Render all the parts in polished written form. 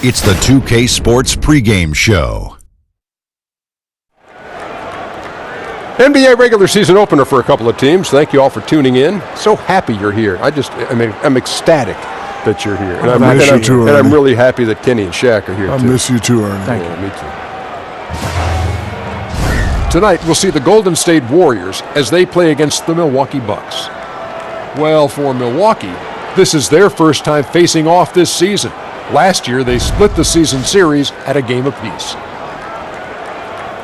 It's the 2K Sports pregame show. NBA regular season opener for a couple of teams. Thank you all for tuning in. So happy you're here. I'm ecstatic that you're here. And I'm really happy that Kenny and Shaq are here, too. I miss you too, Ernie. Thank you. Me too. Tonight, we'll see the Golden State Warriors as they play against the Milwaukee Bucks. Well, for Milwaukee, this is their first time facing off this season. Last year, they split the season series at a game apiece.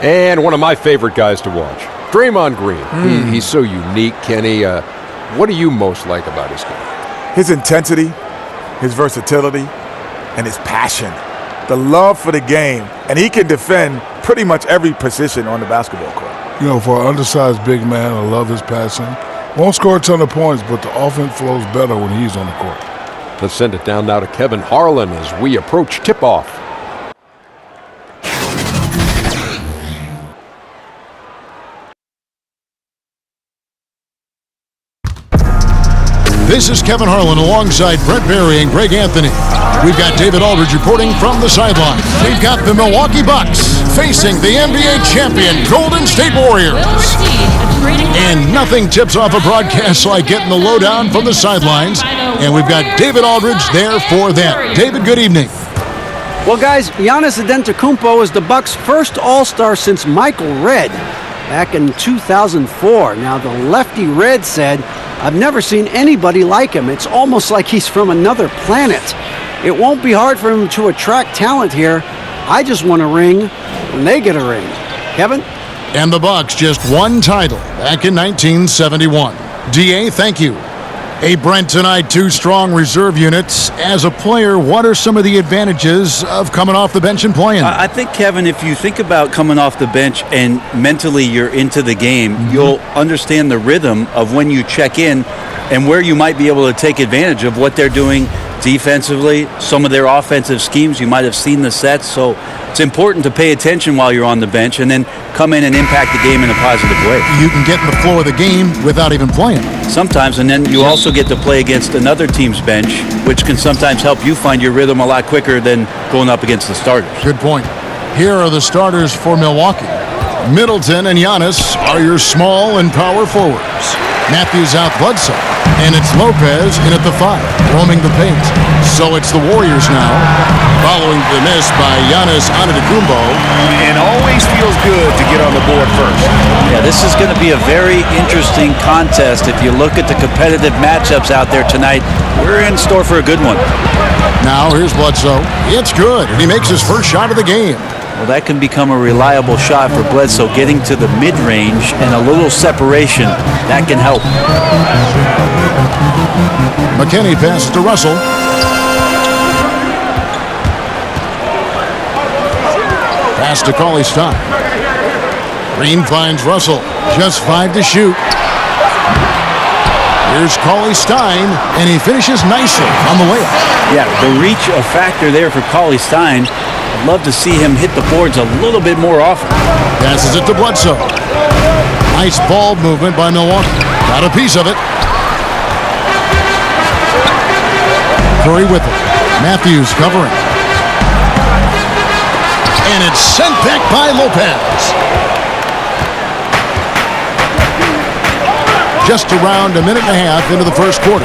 And one of my favorite guys to watch, Draymond Green. He's so unique, Kenny. What do you most like about his game? His intensity, his versatility, and his passion. The love for the game. And he can defend pretty much every position on the basketball court. You know, for an undersized big man, I love his passing. Won't score a ton of points, but the offense flows better when he's on the court. Let's send it down now to Kevin Harlan as we approach tip-off. This is Kevin Harlan alongside Brett Barry and Greg Anthony. We've got David Aldridge reporting from the sideline. We've got the Milwaukee Bucks facing the NBA champion Golden State Warriors. And nothing tips off a broadcast like getting the lowdown from the sidelines. And we've got David Aldridge there for them. David, good evening. Well, guys, Giannis Antetokounmpo is the Bucks' first All-Star since Michael Redd back in 2004. Now, the lefty Redd said, "I've never seen anybody like him. It's almost like he's from another planet. It won't be hard for him to attract talent here. I just want a ring when they get a ring." Kevin? And the Bucks just one title back in 1971. DA, thank you. Hey, Brent, tonight, two strong reserve units. As a player, what are some of the advantages of coming off the bench and playing? I think, Kevin, if you think about coming off the bench and mentally you're into the game, you'll understand the rhythm of when you check in and where you might be able to take advantage of what they're doing defensively, some of their offensive schemes. You might have seen the sets, so it's important to pay attention while you're on the bench and then come in and impact the game in a positive way. You can get in the flow of the game without even playing. Sometimes, and then you also get to play against another team's bench, which can sometimes help you find your rhythm a lot quicker than going up against the starters. Good point. Here are the starters for Milwaukee. Middleton and Giannis are your small and power forwards. Matthews out Bledsoe, and it's Lopez in at the 5, roaming the paint. So it's the Warriors now, following the miss by Giannis Antetokounmpo. And always feels good to get on the board first. Yeah, this is going to be a very interesting contest. If you look at the competitive matchups out there tonight, we're in store for a good one. Now here's Bledsoe. It's good, and he makes his first shot of the game. Well, that can become a reliable shot for Bledsoe, getting to the mid-range and a little separation. That can help. McKinney passes to Russell. Pass to Cauley-Stein. Green finds Russell. Just 5 to shoot. Here's Cauley-Stein, and he finishes nicely on the layup. Yeah, the reach a factor there for Cauley-Stein. I'd love to see him hit the boards a little bit more often. Passes it to Bledsoe. Nice ball movement by Milwaukee. Got a piece of it. Curry with it. Matthews covering. And it's sent back by Lopez. Just around a minute and a half into the first quarter.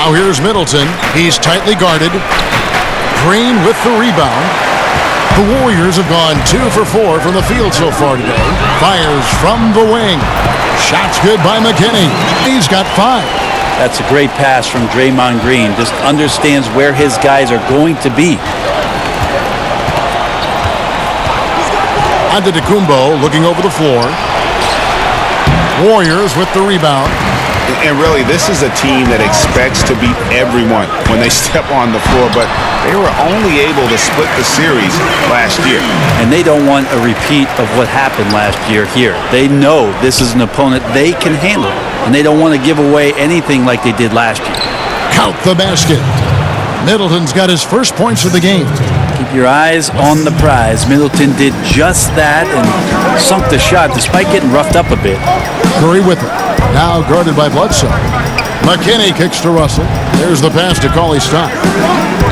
Now here's Middleton. He's tightly guarded. Green with the rebound. The Warriors have gone 2 for 4 from the field so far today. Fires from the wing. Shot's good by McKinney. He's got 5. That's a great pass from Draymond Green. Just understands where his guys are going to be. Antetokounmpo looking over the floor. Warriors with the rebound. And really, this is a team that expects to beat everyone when they step on the floor, but they were only able to split the series last year. And they don't want a repeat of what happened last year here. They know this is an opponent they can handle, and they don't want to give away anything like they did last year. Count the basket. Middleton's got his first points of the game. Keep your eyes on the prize. Middleton did just that and sunk the shot despite getting roughed up a bit. Curry with it. Now guarded by Bledsoe. McKinney kicks to Russell. There's the pass to Cauley Stein.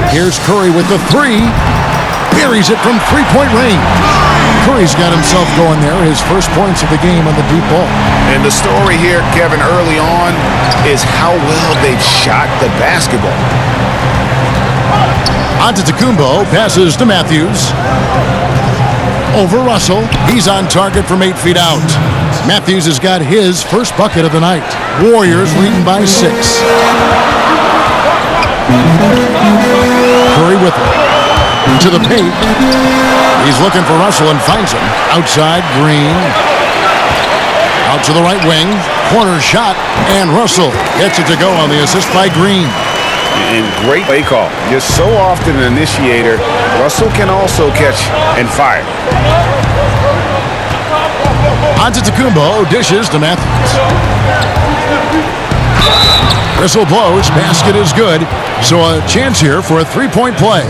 Here's Curry with the three. Buries it from three-point range. Curry's got himself going there. His first points of the game on the deep ball. And the story here, Kevin, early on is how well they've shot the basketball. Antetokounmpo passes to Matthews. Over Russell. He's on target from 8 feet out. Matthews has got his first bucket of the night. Warriors leading by 6. Curry with it. To the paint. He's looking for Russell and finds him. Outside, Green. Out to the right wing. Corner shot. And Russell gets it to go on the assist by Green. And great play call. Just so often an initiator. Russell can also catch and fire. Antetokounmpo dishes to Matthews. Whistle blows. Basket is good. So a chance here for a three-point play.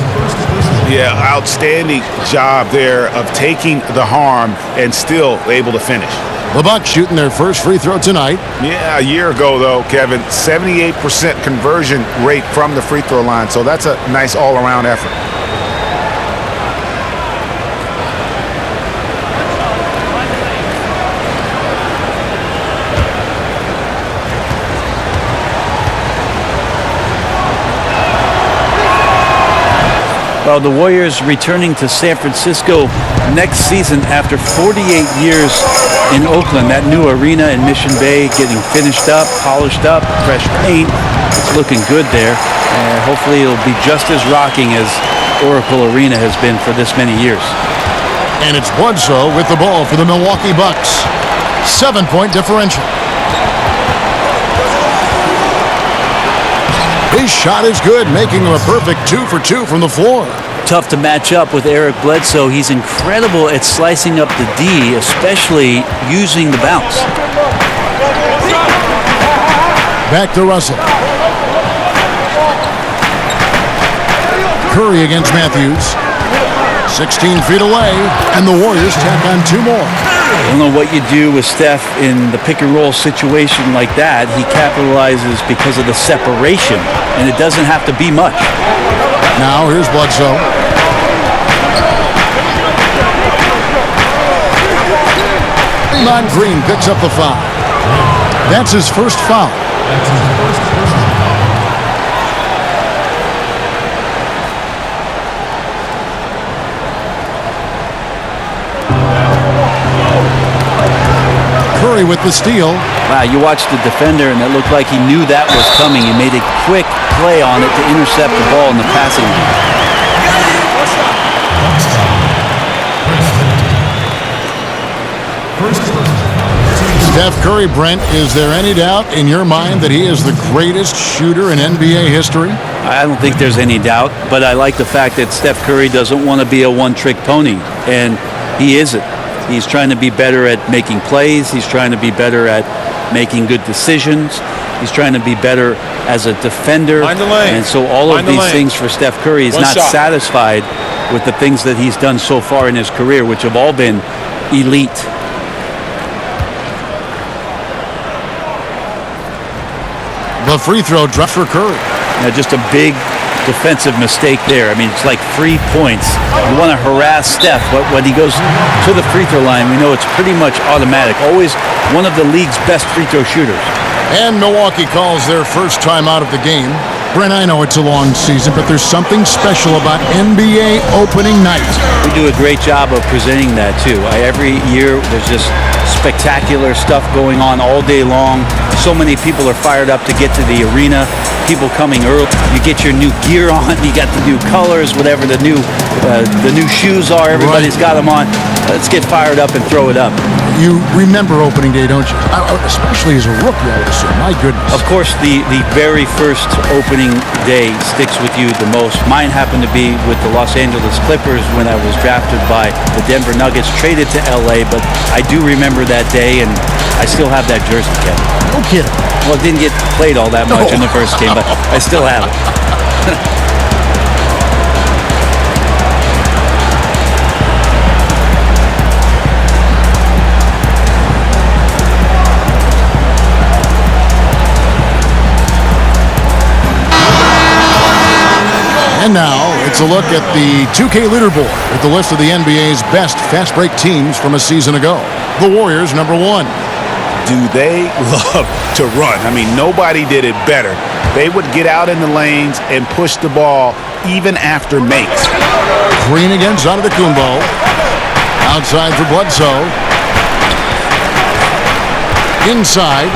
Yeah, outstanding job there of taking the harm and still able to finish. The Bucks shooting their first free throw tonight. Yeah, a year ago, though, Kevin, 78% conversion rate from the free throw line. So that's a nice all-around effort. Well, the Warriors returning to San Francisco next season after 48 years in Oakland. That new arena in Mission Bay getting finished up, polished up, fresh paint. It's looking good there. And hopefully it'll be just as rocking as Oracle Arena has been for this many years. And it's Bledsoe with the ball for the Milwaukee Bucks. 7-point differential. His shot is good, making him a perfect 2 for 2 from the floor. Tough to match up with Eric Bledsoe. He's incredible at slicing up the D, especially using the bounce. Back to Russell. Curry against Matthews. 16 feet away, and the Warriors tack on 2 more. I don't know what you do with Steph in the pick-and-roll situation like that. He capitalizes because of the separation, and it doesn't have to be much. Now here's Bledsoe. Draymond Green picks up the foul. That's his first foul. Curry with the steal. Wow, you watched the defender, and it looked like he knew that was coming. He made a quick play on it to intercept the ball in the passing. Steph Curry, Brent, is there any doubt in your mind that he is the greatest shooter in NBA history? I don't think there's any doubt, but I like the fact that Steph Curry doesn't want to be a one-trick pony, and he isn't. He's trying to be better at making plays. He's trying to be better at making good decisions. He's trying to be better as a defender. And so all of these things for Steph Curry is not satisfied with the things that he's done so far in his career, which have all been elite. The free throw drop for Curry. Just a big defensive mistake there. I mean, it's like 3 points. You want to harass Steph, but when he goes to the free throw line, we know it's pretty much automatic. Always one of the league's best free throw shooters. And Milwaukee calls their first time out of the game. Brent, I know it's a long season, but there's something special about NBA opening night. We do a great job of presenting that, too. Every year, there's just spectacular stuff going on all day long. So many people are fired up to get to the arena. People coming early. You get your new gear on. You got the new colors, whatever the new shoes are. Everybody's got them on. Let's get fired up and throw it up. You remember opening day, don't you? Especially as a rookie, I would assume. My goodness. Of course, the very first opening day sticks with you the most. Mine happened to be with the Los Angeles Clippers when I was drafted by the Denver Nuggets, traded to LA, but I do remember that day, and I still have that jersey, Kevin. No kidding. Well, it didn't get played all that much in the first game, but I still have it. And now, it's a look at the 2K leaderboard with the list of the NBA's best fast break teams from a season ago. The Warriors, number 1. Do they love to run? I mean, nobody did it better. They would get out in the lanes and push the ball even after makes. Green against Antetokounmpo. Outside for Bledsoe. Inside.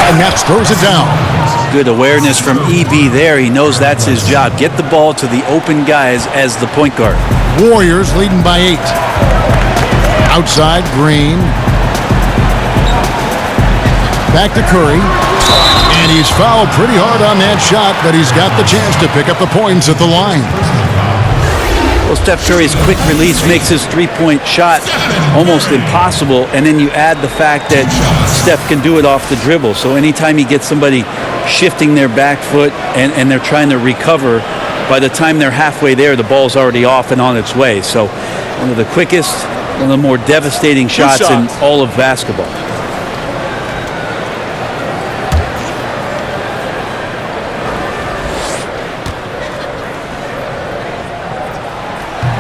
And Nets throws it down. Good awareness from EB there. He knows that's his job. Get the ball to the open guys as the point guard. Warriors leading by 8. Outside, Green. Back to Curry. And he's fouled pretty hard on that shot, but he's got the chance to pick up the points at the line. Well, Steph Curry's quick release makes his three-point shot almost impossible, and then you add the fact that Steph can do it off the dribble. So anytime he gets somebody shifting their back foot and they're trying to recover, by the time they're halfway there, the ball's already off and on its way. So one of the quickest, one of the more devastating shots in all of basketball.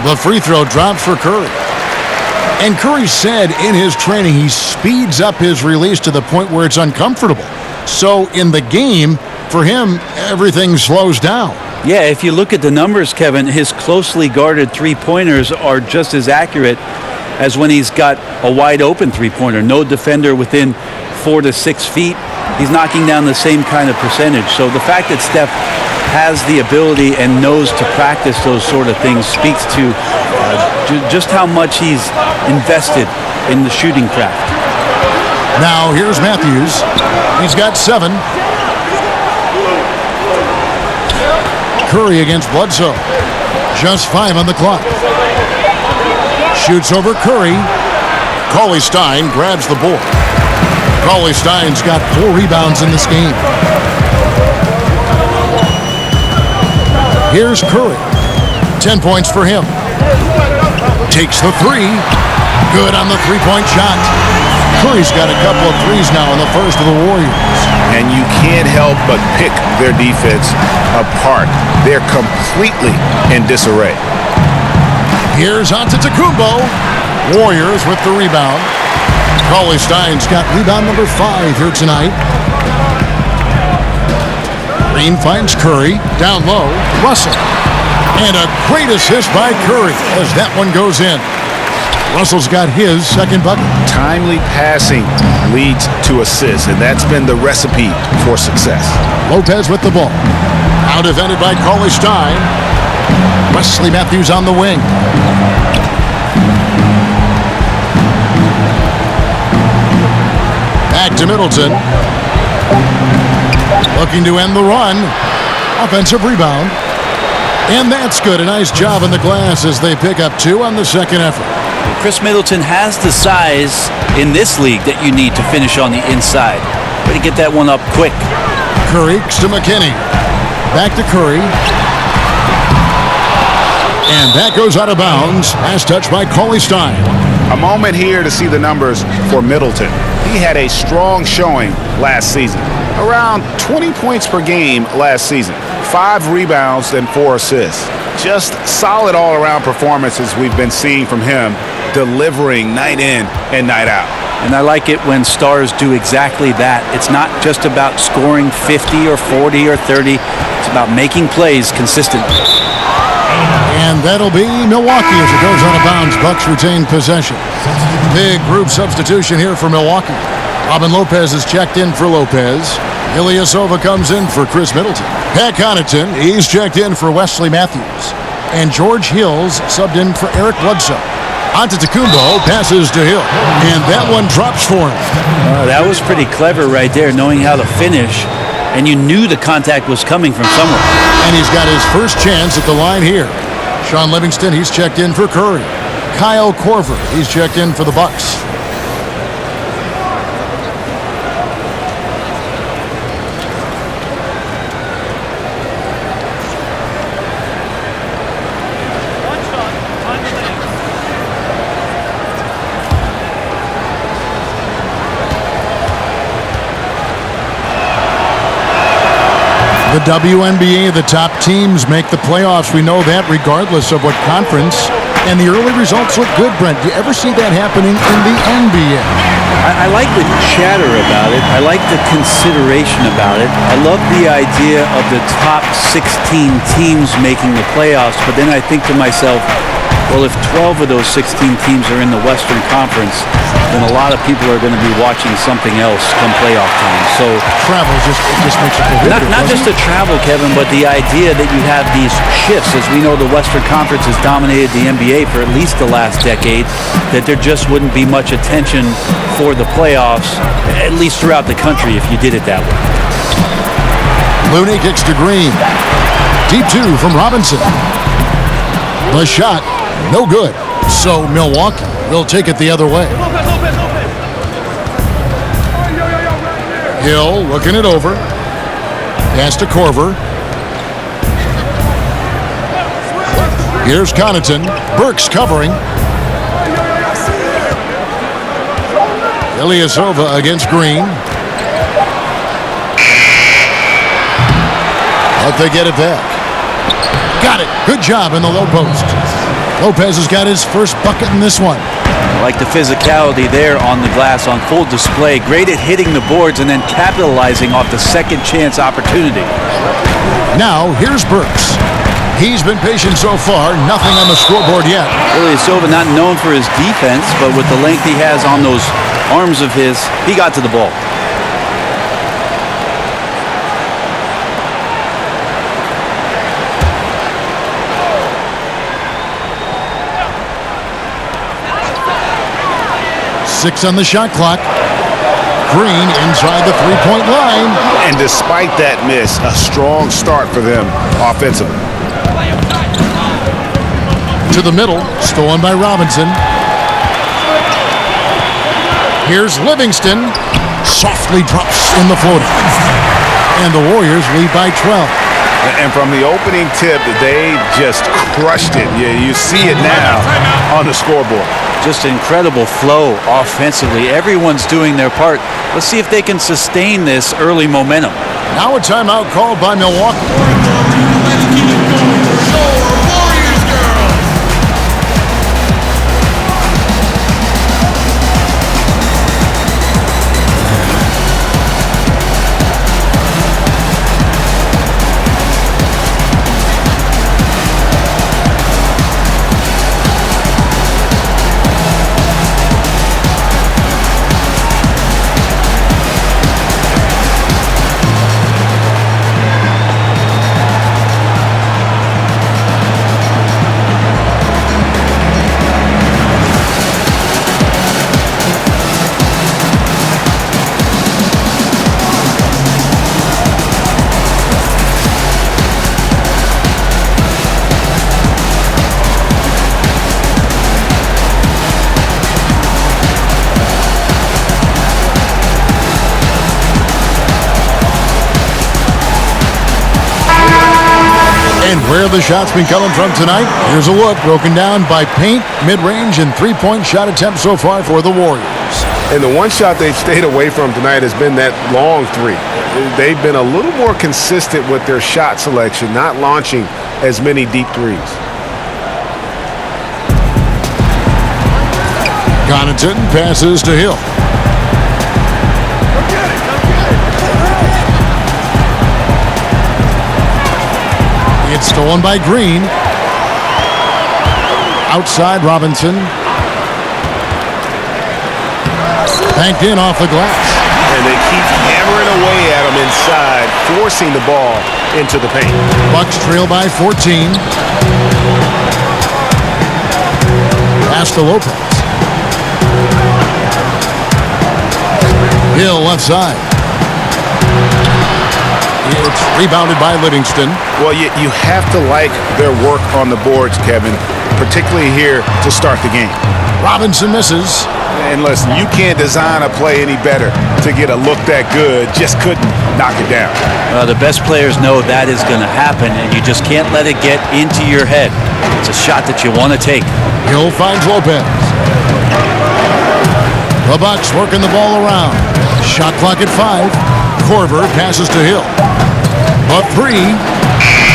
The free throw drops for Curry. And Curry said in his training he speeds up his release to the point where it's uncomfortable. So in the game, for him, everything slows down. Yeah, if you look at the numbers, Kevin, his closely guarded three-pointers are just as accurate as when he's got a wide open three-pointer. No defender within 4 to 6 feet. He's knocking down the same kind of percentage. So the fact that Steph has the ability and knows to practice those sort of things speaks to just how much he's invested in the shooting craft. Now here's Matthews. He's got 7. Curry against Bledsoe. Just 5 on the clock. Shoots over Curry. Cauley-Stein grabs the board. Cauley-Stein's got 4 rebounds in this game. Here's Curry. 10 points for him. Takes the 3. Good on the three-point shot. Curry's got a couple of threes now in the first of the Warriors. And you can't help but pick their defense apart. They're completely in disarray. Here's Antetokounmpo. Warriors with the rebound. Cauley-Stein's got rebound number 5 here tonight. Green finds Curry. Down low. Russell. And a great assist by Curry as that one goes in. Russell's got his second bucket. Timely passing leads to assists, and that's been the recipe for success. Lopez with the ball. Now defended by Cauley-Stein. Wesley Matthews on the wing. Back to Middleton. Looking to end the run. Offensive rebound. And that's good. A nice job in the glass as they pick up 2 on the second effort. Chris Middleton has the size in this league that you need to finish on the inside. Way to get that one up quick. Curry to McKinney. Back to Curry. And that goes out of bounds. Last touch by Cauley-Stein. A moment here to see the numbers for Middleton. He had a strong showing last season. Around 20 points per game last season. 5 rebounds and 4 assists. Just solid all-around performances we've been seeing from him, delivering night in and night out. And I like it when stars do exactly that. It's not just about scoring 50 or 40 or 30. It's about making plays consistently. And that'll be Milwaukee as it goes out of bounds. Bucks retain possession. Big group substitution here for Milwaukee. Robin Lopez is checked in for Lopez. Ilyasova comes in for Chris Middleton. Pat Connaughton, he's checked in for Wesley Matthews. And George Hill's subbed in for Eric Bledsoe. Antetokounmpo passes to Hill. And that one drops for him. That was pretty clever right there, knowing how to finish. And you knew the contact was coming from somewhere. And he's got his first chance at the line here. Sean Livingston, he's checked in for Curry. Kyle Korver, he's checked in for the Bucks. The The WNBA, the top teams make the playoffs. We know that regardless of what conference. And the early results look good, Brent. Do you ever see that happening in the NBA? I like the chatter about it. I like the consideration about it. I love the idea of the top 16 teams making the playoffs. But then I think to myself, well, if 12 of those 16 teams are in the Western Conference, then a lot of people are going to be watching something else come playoff time. So travel just makes it prohibitive. Not just the travel, Kevin, but the idea that you have these shifts. As we know, the Western Conference has dominated the NBA for at least the last decade, that there just wouldn't be much attention for the playoffs, at least throughout the country, if you did it that way. Looney kicks to Green. Deep two from Robinson. The shot, no good. So Milwaukee will take it the other way. Hill looking it over. Pass to Korver. Here's Connaughton. Burks covering. Ilyasova against Green. But they get it back. Got it. Good job in the low post. Lopez has got his first bucket in this one. I like the physicality there on the glass on full display. Great at hitting the boards and then capitalizing off the second chance opportunity. Now, here's Burks. He's been patient so far. Nothing on the scoreboard yet. Ilyasova not known for his defense, but with the length he has on those arms of his, he got to the ball. Six on the shot clock. Green inside the three-point line. And despite that miss, a strong start for them offensively. To the middle, stolen by Robinson. Here's Livingston. Softly drops in the floater. And the Warriors lead by 12. And from the opening tip, they just crushed it. Yeah, you see it now on the scoreboard. Just incredible flow offensively. Everyone's doing their part. Let's see if they can sustain this early momentum. Now a timeout called by Milwaukee. And where the shots been coming from tonight? Here's a look broken down by paint, mid-range, and three-point shot attempts so far for the Warriors. And the one shot they've stayed away from tonight has been that long three. They've been a little more consistent with their shot selection, not launching as many deep threes. Connaughton passes to Hill. It's stolen by Green. Outside Robinson. Banked in off the glass. And they keep hammering away at him inside, forcing the ball into the paint. Bucks trail by 14. Pass to Lopez. Hill left side. It's rebounded by Livingston. Well, you have to like their work on the boards, Kevin, particularly here to start the game. Robinson misses. And listen, you can't design a play any better to get a look that good. Just couldn't knock it down. The best players know that is going to happen, and you just can't let it get into your head. It's a shot that you want to take. Hill finds Lopez. The Bucks working the ball around. Shot clock at 5. Korver passes to Hill. A three.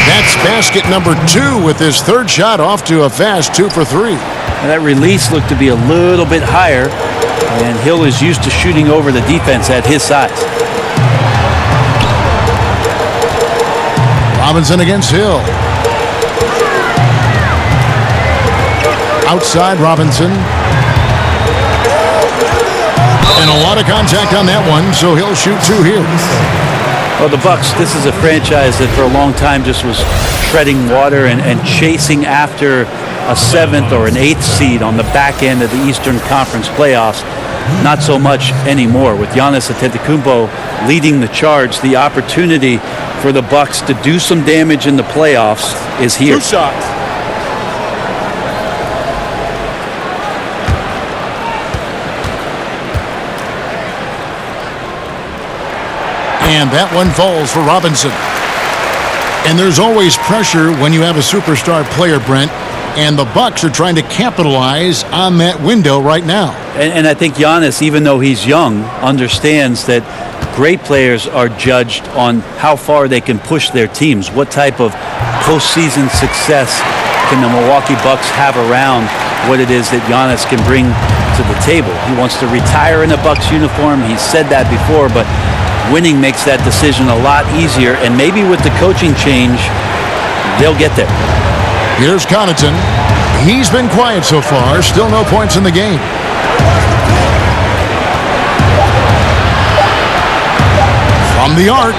That's basket number 2 with his third shot off to a fast 2 for 3. And that release looked to be a little bit higher, and Hill is used to shooting over the defense at his size. Robinson against Hill. Outside Robinson. And a lot of contact on that one, so he'll shoot 2 here. Well, the Bucks, this is a franchise that for a long time just was treading water and chasing after a 7th or an 8th seed on the back end of the Eastern Conference playoffs. Not so much anymore. With Giannis Antetokounmpo leading the charge, the opportunity for the Bucks to do some damage in the playoffs is here. 2 shots. And that one falls for Robinson. And there's always pressure when you have a superstar player, Brent. And the Bucks are trying to capitalize on that window right now. And I think Giannis, even though he's young, understands that great players are judged on how far they can push their teams. What type of postseason success can the Milwaukee Bucks have around what it is that Giannis can bring to the table? He wants to retire in a Bucks uniform. He's said that before, but winning makes that decision a lot easier, and maybe with the coaching change, they'll get there. Here's Connaughton. He's been quiet so far. Still no points in the game. From the arc,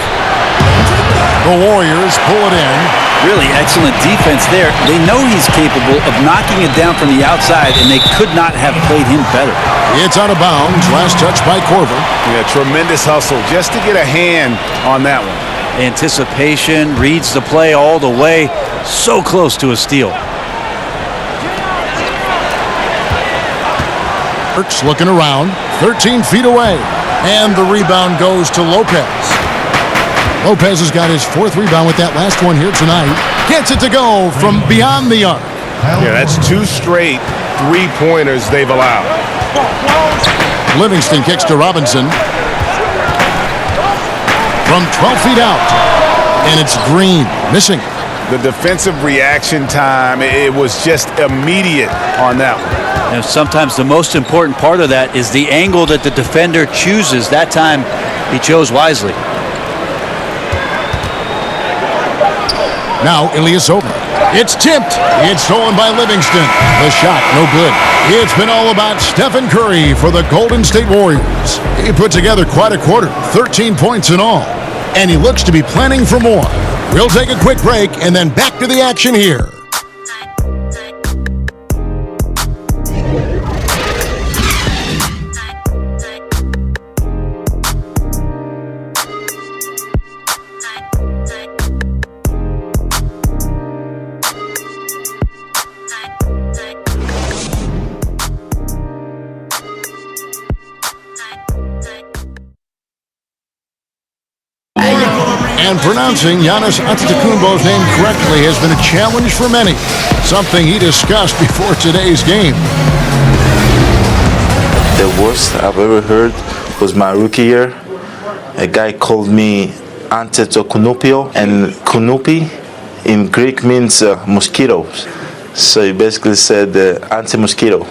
the Warriors pull it in. Really excellent defense there. They know he's capable of knocking it down from the outside, and they could not have played him better. It's out of bounds. Last touch by Korver. Yeah, tremendous hustle just to get a hand on that one. Anticipation, reads the play all the way. So close to a steal. Burks looking around, 13 feet away. And the rebound goes to Lopez. Lopez has got his 4th rebound with that last one here tonight. Gets it to go from beyond the arc. Yeah, that's 2 straight 3-pointers they've allowed. Livingston kicks to Robinson. From 12 feet out. And it's Green, missing. The defensive reaction time, it was just immediate on that one. And sometimes the most important part of that is the angle that the defender chooses. That time, he chose wisely. Now, Ilyasova. It's tipped. It's stolen by Livingston. The shot, no good. It's been all about Stephen Curry for the Golden State Warriors. He put together quite a quarter, 13 points in all. And he looks to be planning for more. We'll take a quick break and then back to the action here. And pronouncing Giannis Antetokounmpo's name correctly has been a challenge for many, something he discussed before today's game. The worst I've ever heard was my rookie year. A guy called me Antetokounmpo, and Kunupi in Greek means mosquitoes. So he basically said anti-mosquito.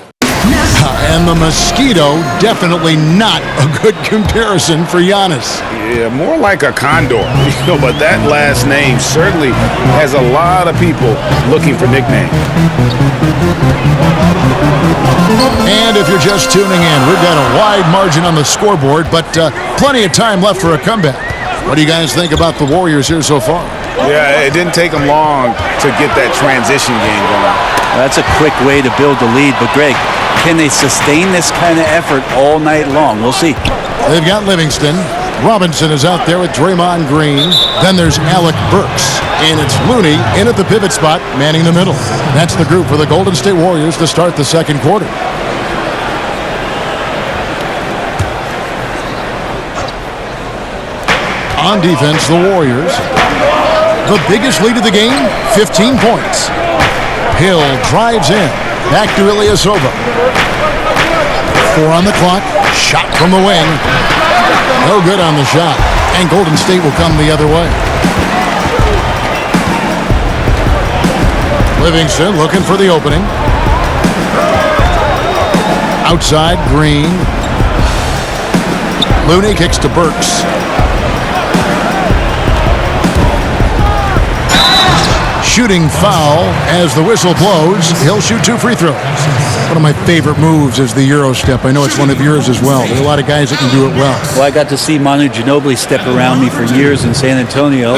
And the mosquito, definitely not a good comparison for Giannis. Yeah, more like a condor. But that last name certainly has a lot of people looking for nicknames. And if you're just tuning in, we've got a wide margin on the scoreboard, but plenty of time left for a comeback. What do you guys think about the Warriors here so far? Yeah, it didn't take them long to get that transition game going. That's a quick way to build the lead, but Greg, can they sustain this kind of effort all night long? We'll see. They've got Livingston. Robinson is out there with Draymond Green. Then there's Alec Burks. And it's Looney in at the pivot spot, manning the middle. That's the group for the Golden State Warriors to start the second quarter. On defense, the Warriors. The biggest lead of the game, 15 points. Hill drives in. Back to Ilyasova. 4 on the clock. Shot from the wing. No good on the shot. And Golden State will come the other way. Livingston looking for the opening. Outside, Green. Looney kicks to Burks. Shooting foul as the whistle blows. He'll shoot 2 free throws. One of my favorite moves is the Euro step. I know it's one of yours as well. There are a lot of guys that can do it well. Well, I got to see Manu Ginobili step around me for years in San Antonio.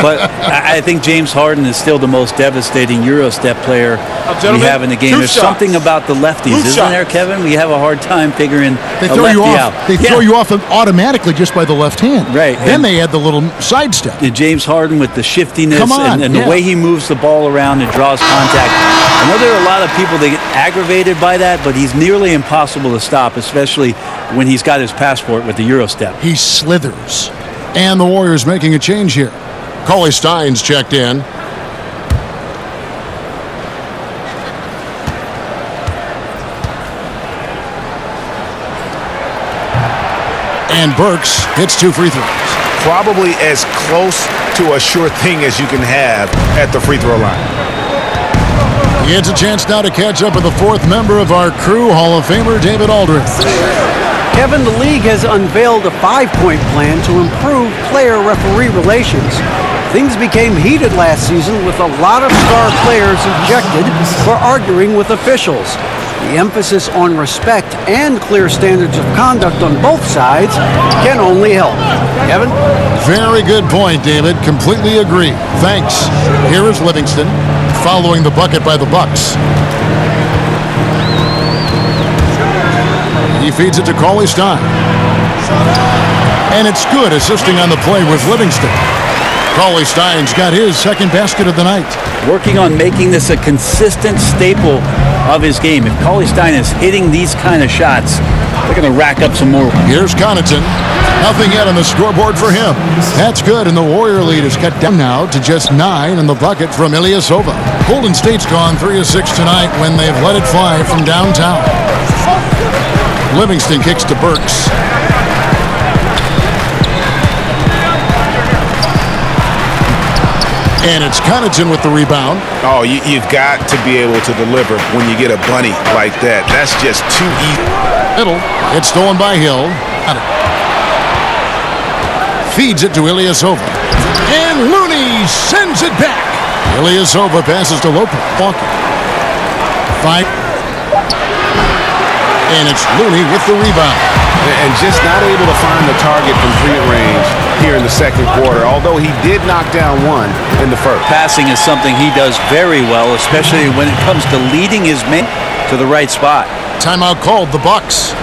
But I think James Harden is still the most devastating Euro step player we have in the game. There's something about the lefties, isn't there, Kevin? We have a hard time figuring they throw you off. Out. They throw you off automatically just by the left hand. Right. Then they add the little sidestep. And James Harden with the shiftiness and the way he moves the ball around and draws contact. I know there are a lot of people that get aggravated by that, but he's nearly impossible to stop, especially when he's got his passport with the Euro step. He slithers. And the Warriors making a change here. Cauley Stein's checked in. And Burks hits 2 free throws. Probably as close to a sure thing as you can have at the free throw line. He gets a chance now to catch up with the 4th member of our crew, Hall of Famer David Aldridge. Kevin, the league has unveiled a 5-point plan to improve player-referee relations. Things became heated last season with a lot of star players ejected for arguing with officials. The emphasis on respect and clear standards of conduct on both sides can only help. Kevin? Very good point, David. Completely agree. Thanks. Here is Livingston following the bucket by the Bucks. He feeds it to Cauley Stein. And it's good, assisting on the play with Livingston. Cauley Stein's got his 2nd basket of the night. Working on making this a consistent staple of his game. If Cauley Stein is hitting these kind of shots, they're going to rack up some more. Here's Connaughton. Nothing yet on the scoreboard for him. That's good, and the Warrior lead is cut down now to just 9 on the bucket from Ilyasova. Golden State's gone 3 of 6 tonight when they've let it fly from downtown. Livingston kicks to Burks. And it's Connaughton with the rebound. Oh, you've got to be able to deliver when you get a bunny like that. That's just too easy. Middle. It's stolen by Hill. Feeds it to Ilyasova. And Looney sends it back. Ilyasova passes to Lopez. Fight. And it's Looney with the rebound. And just not able to find the target from 3 range here in the 2nd quarter, although he did knock down 1 in the 1st. Passing is something he does very well, especially when it comes to leading his men to the right spot. Timeout called, the Bucks.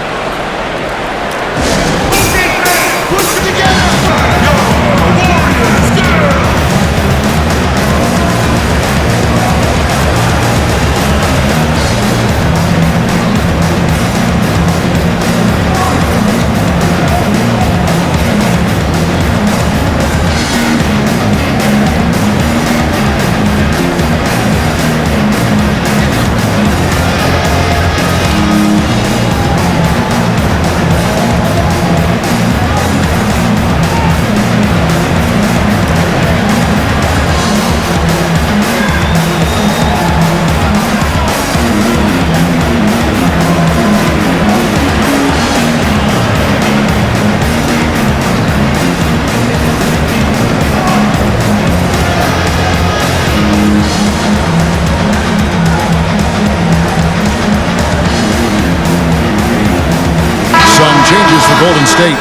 Changes for Golden State.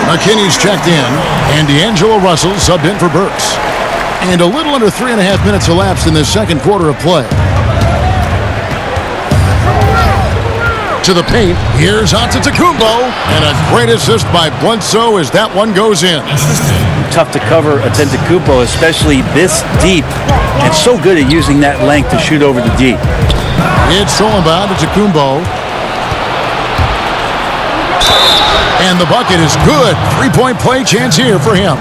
McKinney's checked in, and D'Angelo Russell subbed in for Burks. And a little under 3.5 minutes elapsed in this 2nd quarter of play. To the paint, here's Antetokounmpo, and a great assist by Bledsoe as that one goes in. Tough to cover Antetokounmpo, especially this deep. And so good at using that length to shoot over the deep. It's stolen by Antetokounmpo. And the bucket is good. 3-point play chance here for him.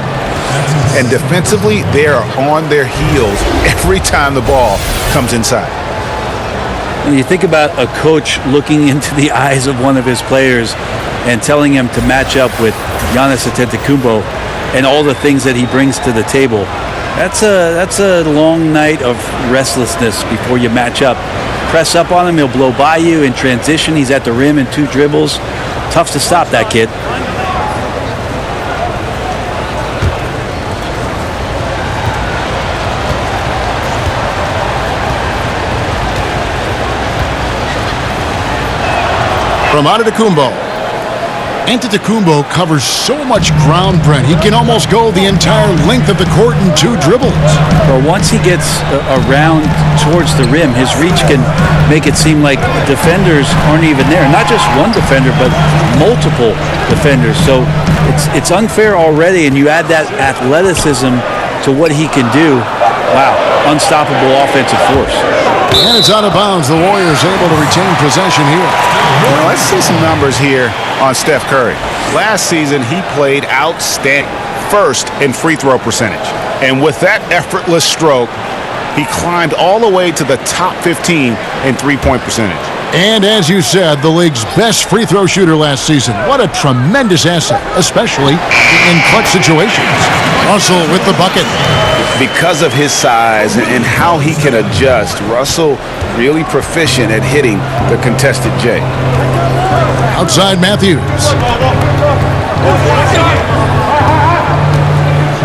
And defensively, they are on their heels every time the ball comes inside. When you think about a coach looking into the eyes of one of his players and telling him to match up with Giannis Antetokounmpo and all the things that he brings to the table, That's a long night of restlessness before you match up. Press up on him, he'll blow by you. In transition, he's at the rim in 2 dribbles. Tough to stop that kid. From Antetokounmpo. Antetokounmpo covers so much ground, Brent. He can almost go the entire length of the court in 2 dribbles. Well, once he gets around towards the rim, his reach can make it seem like defenders aren't even there. Not just one defender, but multiple defenders. So it's unfair already, and you add that athleticism to what he can do. Wow, unstoppable offensive force. And it's out of bounds. The Warriors able to retain possession here. Well, let's see some numbers here on Steph Curry. Last season, he played outstanding, first in free throw percentage. And with that effortless stroke, he climbed all the way to the top 15 in three-point percentage. And as you said, the league's best free throw shooter last season. What a tremendous asset, especially in clutch situations. Russell with the bucket. Because of his size and how he can adjust, Russell really proficient at hitting the contested J. Outside Matthews.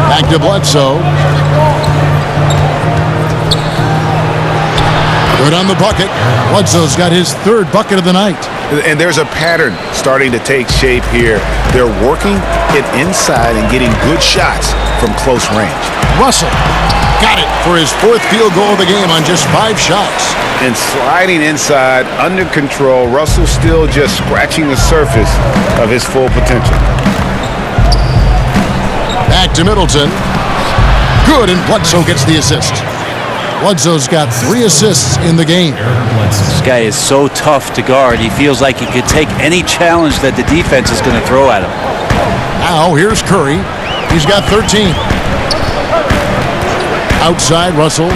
Back to Bledsoe. Good on the bucket. Bledsoe's got his 3rd bucket of the night. And there's a pattern starting to take shape here. They're working it inside and getting good shots from close range. Russell got it for his 4th field goal of the game on just 5 shots. And sliding inside, under control, Russell still just scratching the surface of his full potential. Back to Middleton. Good, and Bledsoe gets the assist. Bledsoe's got 3 assists in the game. This guy is so tough to guard. He feels like he could take any challenge that the defense is going to throw at him. Now here's Curry. He's got 13. Outside Russell.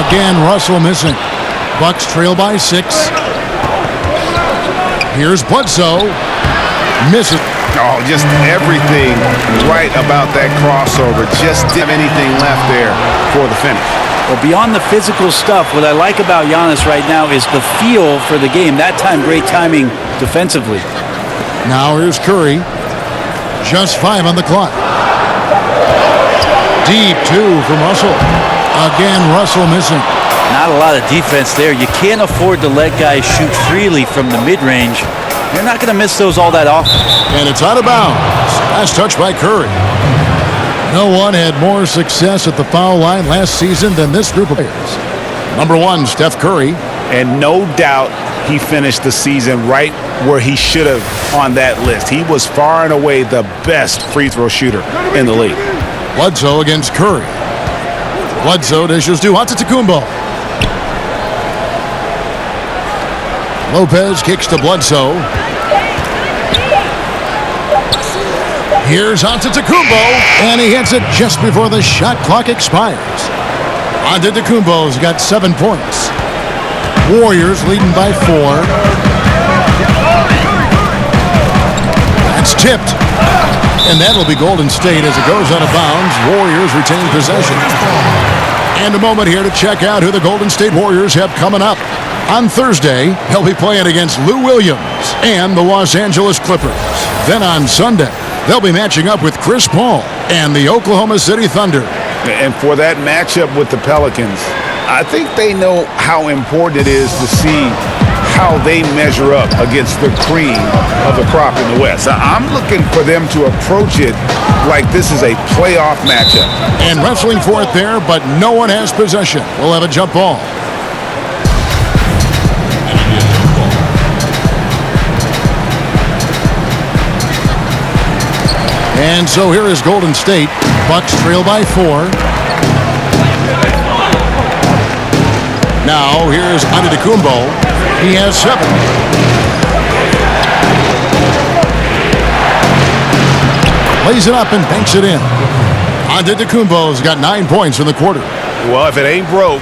Again, Russell missing. Bucks trail by 6. Here's Bledsoe. Misses. Oh, just everything right about that crossover. Just didn't have anything left there for the finish. Well, beyond the physical stuff, what I like about Giannis right now is the feel for the game. That time, great timing defensively. Now here's Curry. Just 5 on the clock. Deep 2 from Russell. Again, Russell missing. Not a lot of defense there. You can't afford to let guys shoot freely from the mid-range. You're not going to miss those all that often. And it's out of bounds. Last touch by Curry. No one had more success at the foul line last season than this group of players. Number 1, Steph Curry. And no doubt he finished the season right where he should have on that list. He was far and away the best free throw shooter in the league. Bledsoe against Curry. Bledsoe dishes to Antetokounmpo. Lopez kicks to Bledsoe. Here's Antetokounmpo, and he hits it just before the shot clock expires. Antetokounmpo's got 7 points. Warriors leading by 4. That's tipped. And that'll be Golden State as it goes out of bounds. Warriors retain possession. And a moment here to check out who the Golden State Warriors have coming up. On Thursday, they'll be playing against Lou Williams and the Los Angeles Clippers. Then on Sunday, they'll be matching up with Chris Paul and the Oklahoma City Thunder. And for that matchup with the Pelicans, I think they know how important it is to see how they measure up against the cream of the crop in the West. I'm looking for them to approach it like this is a playoff matchup. And wrestling for it there, but no one has possession. We'll have a jump ball. And so here is Golden State. Bucks trail by 4. Now here's Antetokounmpo. He has 7. Lays it up and banks it in. Antetokounmpo's got 9 points in the quarter. Well, if it ain't broke,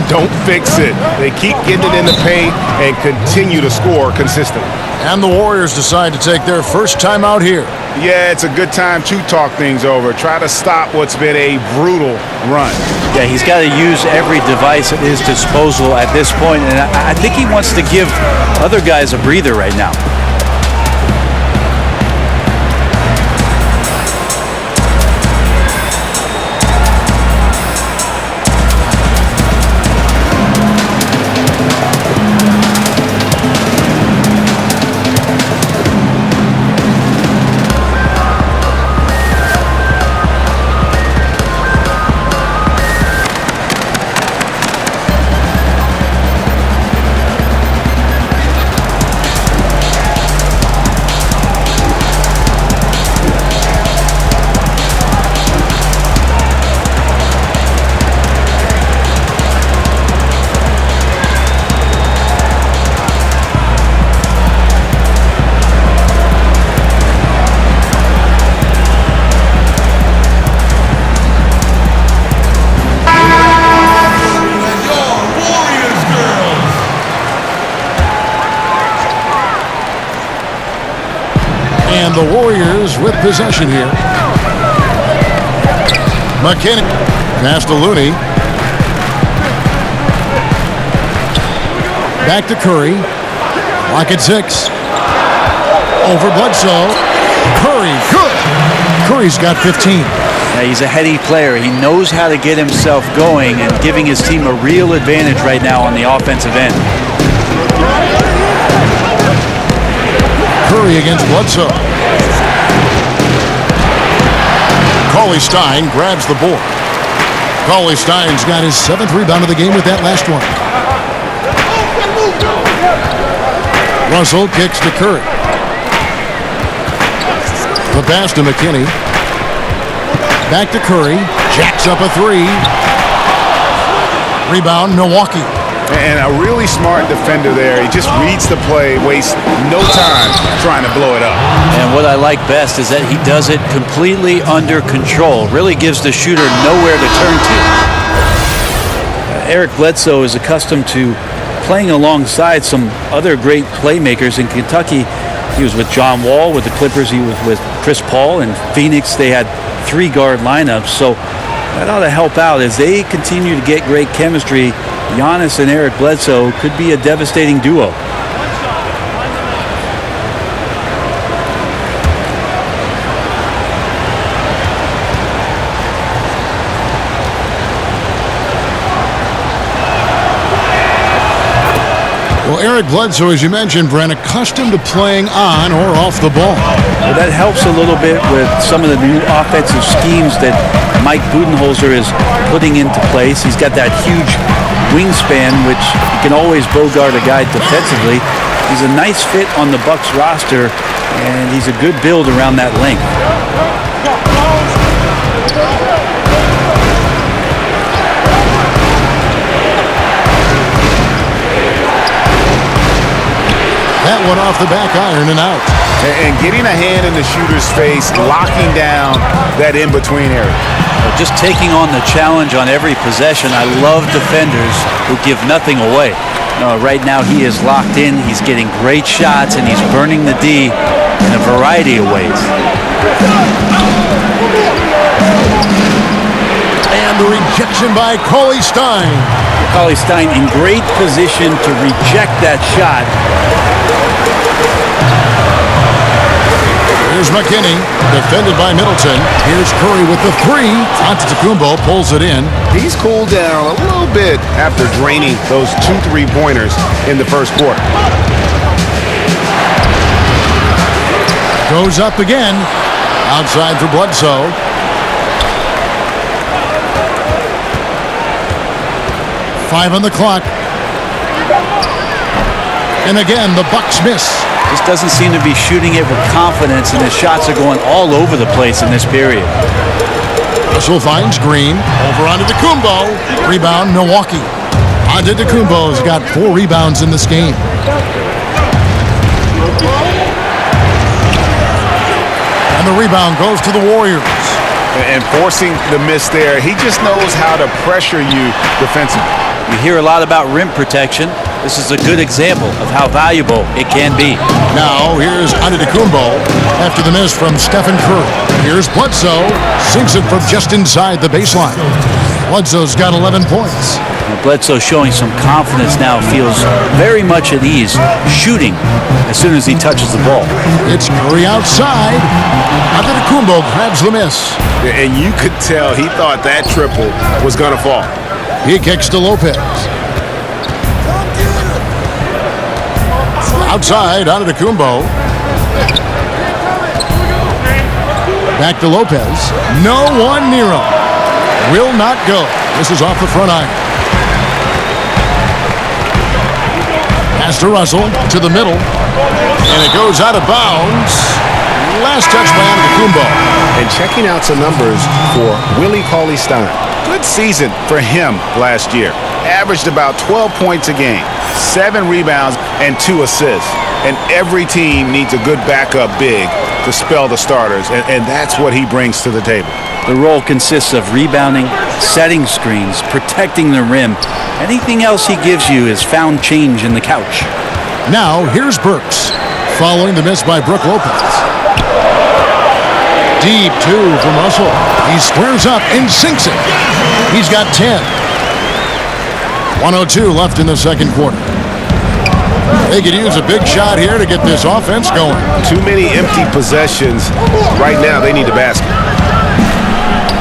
don't fix it. They keep getting it in the paint and continue to score consistently. And the Warriors decide to take their first time out here. Yeah, it's a good time to talk things over. Try to stop what's been a brutal run. Yeah, he's got to use every device at his disposal at this point, and I think he wants to give other guys a breather right now. And the Warriors with possession here. McKinney. Pass to Looney. Back to Curry. Lock at 6. Over Bledsoe. Curry. Good. Curry's got 15. Yeah, he's a heady player. He knows how to get himself going and giving his team a real advantage right now on the offensive end. Curry against Bledsoe. Cauley-Stein grabs the board. Cauley-Stein's got his 7th rebound of the game with that last one. Russell kicks to Curry. The pass to McKinney. Back to Curry. Jacks up a 3. Rebound, Milwaukee. And a really smart defender there. He just reads the play, wastes no time trying to blow it up. And what I like best is that he does it completely under control. Really gives the shooter nowhere to turn to. Eric Bledsoe is accustomed to playing alongside some other great playmakers in Kentucky. He was with John Wall with the Clippers. He was with Chris Paul. In Phoenix, they had 3-guard lineups. So that ought to help out as they continue to get great chemistry. Giannis and Eric Bledsoe could be a devastating duo. Well, Eric Bledsoe, as you mentioned, Brent, accustomed to playing on or off the ball. Well, that helps a little bit with some of the new offensive schemes that Mike Budenholzer is putting into place. He's got that huge wingspan, which you can always bogart a guy defensively. He's a nice fit on the Bucks roster, and he's a good build around that length. That one off the back iron and out. And getting a hand in the shooter's face, locking down that in-between area. Just taking on the challenge on every possession. I love defenders who give nothing away. Right now he is locked in. He's getting great shots, and he's burning the D in a variety of ways. And the rejection by Cauley-Stein. Cauley-Stein in great position to reject that shot. Here's McKinney, defended by Middleton. Here's Curry with the 3. Antetokounmpo pulls it in. He's cooled down a little bit after draining those 2 3-pointers in the first quarter. Goes up again. Outside for Bledsoe. Five on the clock. And again, the Bucks miss. Just doesn't seem to be shooting it with confidence, and his shots are going all over the place in this period. Russell finds Green. Over onto Antetokounmpo. Rebound, Milwaukee. Antetokounmpo's got 4 rebounds in this game. And the rebound goes to the Warriors. And forcing the miss there, he just knows how to pressure you defensively. You hear a lot about rim protection. This is a good example of how valuable it can be. Now, here's Antetokounmpo after the miss from Stephen Curry. Here's Bledsoe. Sinks it from just inside the baseline. Bledsoe's got 11 points. Bledsoe showing some confidence now, feels very much at ease shooting as soon as he touches the ball. It's Curry outside. Antetokounmpo grabs the miss. And you could tell he thought that triple was going to fall. He kicks to Lopez. Outside, Antetokounmpo. Back to Lopez. No one near him. Will not go. This is off the front iron. Pass to Russell, to the middle. And it goes out of bounds. Last touch by Antetokounmpo. And checking out some numbers for Willie Cauley-Stein. Good season for him last year. Averaged about 12 points a game, 7 rebounds, and 2 assists. And every team needs a good backup big to spell the starters, and that's what he brings to the table. The role consists of rebounding, setting screens, protecting the rim. Anything else he gives you is found change in the couch. Now, here's Burks, following the miss by Brook Lopez. Deep two from Russell. He squares up and sinks it. He's got 10. 1:02 left in the second quarter. They could use a big shot here to get this offense going. Too many empty possessions. Right now, they need a basket.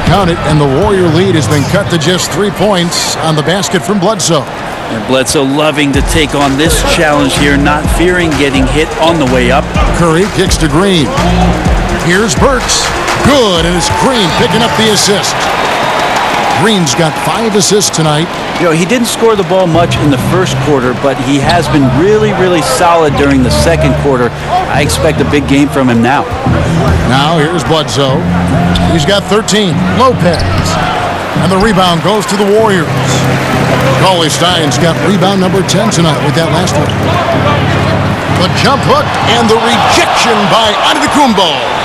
Count it, and the Warrior lead has been cut to just 3 points on the basket from Bledsoe. And Bledsoe loving to take on this challenge here, not fearing getting hit on the way up. Curry kicks to Green. Here's Burks. Good, and it's Green picking up the assist. Green's got 5 assists tonight. You know, he didn't score the ball much in the first quarter, but he has been really, really solid during the second quarter. I expect a big game from him now. Now here's Bledsoe. He's got 13. Lopez. And the rebound goes to the Warriors. Cauley-Stein's got rebound number 10 tonight with that last one. The jump hook and the rejection by Antetokounmpo.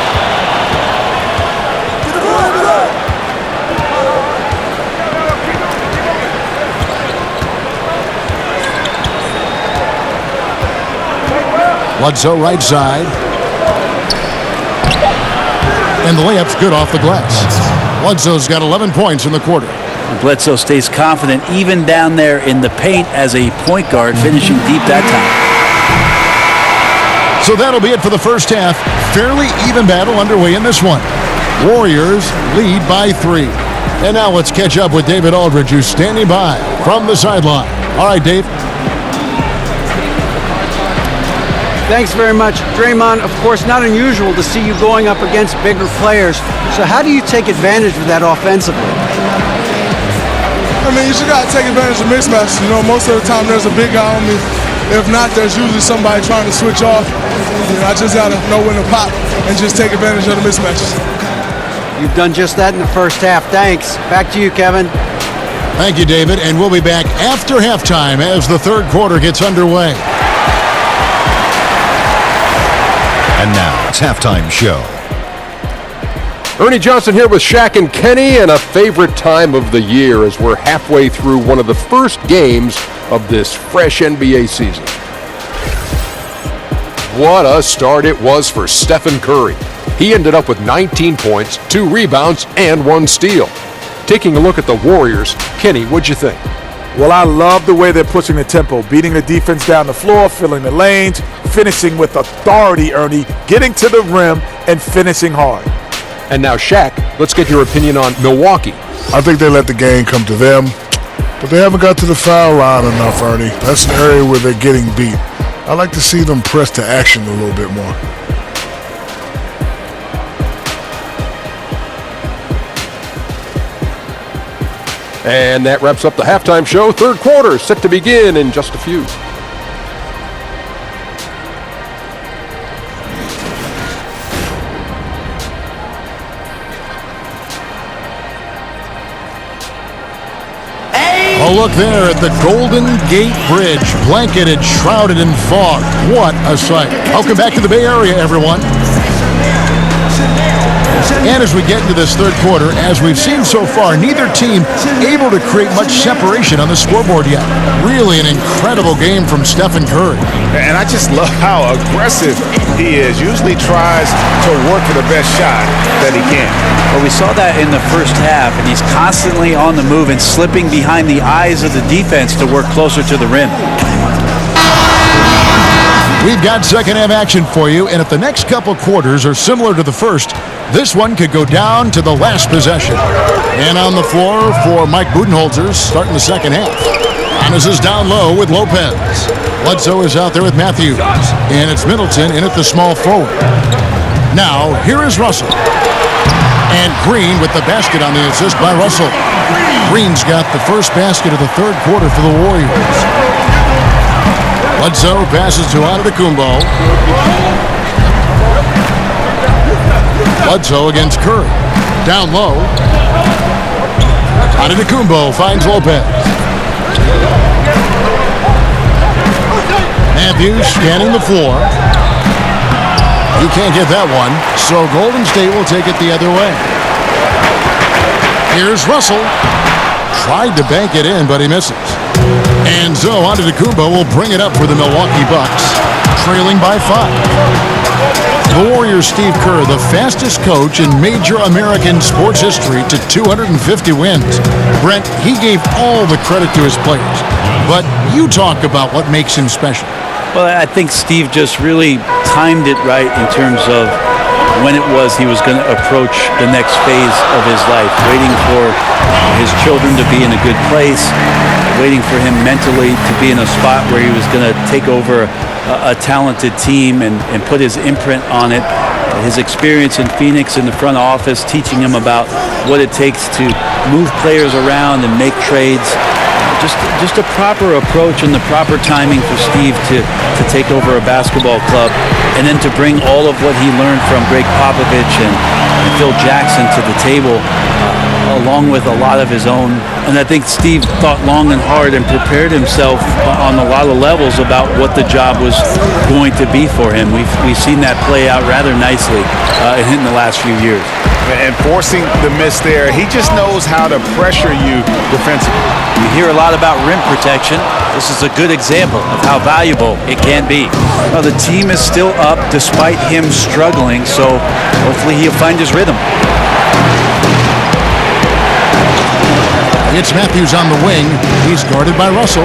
Bledsoe right side. And the layup's good off the glass. Bledsoe's got 11 points in the quarter. Bledsoe stays confident even down there in the paint as a point guard, finishing deep that time. So that'll be it for the first half. Fairly even battle underway in this one. Warriors lead by 3. And now let's catch up with David Aldridge, who's standing by from the sideline. All right, Dave. Thanks very much. Draymond, of course, not unusual to see you going up against bigger players. So how do you take advantage of that offensively? I mean, you just got to take advantage of mismatches. You know, most of the time there's a big guy on me. If not, there's usually somebody trying to switch off. You know, I just got to know when to pop and just take advantage of the mismatches. You've done just that in the first half. Thanks. Back to you, Kevin. Thank you, David. And we'll be back after halftime as the third quarter gets underway. And now, it's halftime show. Ernie Johnson here with Shaq and Kenny, and a favorite time of the year as we're halfway through one of the first games of this fresh NBA season. What a start it was for Stephen Curry. He ended up with 19 points, 2 rebounds, and 1 steal. Taking a look at the Warriors, Kenny, what'd you think? Well, I love the way they're pushing the tempo, beating the defense down the floor, filling the lanes, finishing with authority, Ernie, getting to the rim and finishing hard. And now, Shaq, let's get your opinion on Milwaukee. I think they let the game come to them, but they haven't got to the foul line enough, Ernie. That's an area where they're getting beat. I like to see them press to action a little bit more. And that wraps up the halftime show. Third quarter set to begin in just a few. A look there at the Golden Gate Bridge, blanketed, shrouded in fog. What a sight. Welcome back to the Bay Area, everyone. And as we get into this third quarter, as we've seen so far, neither team able to create much separation on the scoreboard yet. Really an incredible game from Stephen Curry. And I just love how aggressive he is. Usually tries to work for the best shot that he can. Well, we saw that in the first half, and he's constantly on the move and slipping behind the eyes of the defense to work closer to the rim. We've got second half action for you, and if the next couple quarters are similar to the first, this one could go down to the last possession. And on the floor for Mike Budenholzer starting the second half. Giannis is down low with Lopez. Bledsoe is out there with Matthews. And it's Middleton in at the small forward. Now, here is Russell. And Green with the basket on the assist by Russell. Green's got the first basket of the third quarter for the Warriors. Bledsoe passes to Antetokounmpo. Bledsoe against Curry. Down low. Antetokounmpo finds Lopez. Matthews scanning the floor. He can't get that one, so Golden State will take it the other way. Here's Russell. Tried to bank it in, but he misses. And so Antetokounmpo will bring it up for the Milwaukee Bucks, trailing by 5. The Warriors' Steve Kerr, the fastest coach in major American sports history to 250 wins. Brent, he gave all the credit to his players. But you talk about what makes him special. Well, I think Steve just really timed it right in terms of when it was he was going to approach the next phase of his life, waiting for his children to be in a good place, waiting for him mentally to be in a spot where he was going to take over a talented team and put his imprint on it. His experience in Phoenix in the front office, teaching him about what it takes to move players around and make trades. Just a proper approach and the proper timing for Steve to take over a basketball club, and then to bring all of what he learned from Greg Popovich and Phil Jackson to the table, along with a lot of his own. And I think Steve thought long and hard and prepared himself on a lot of levels about what the job was going to be for him. We've seen that play out rather nicely in the last few years. And forcing the miss there, he just knows how to pressure you defensively. You hear a lot about rim protection. This is a good example of how valuable it can be. Well, the team is still up despite him struggling, so hopefully he'll find his rhythm. It's Matthews on the wing. He's guarded by Russell.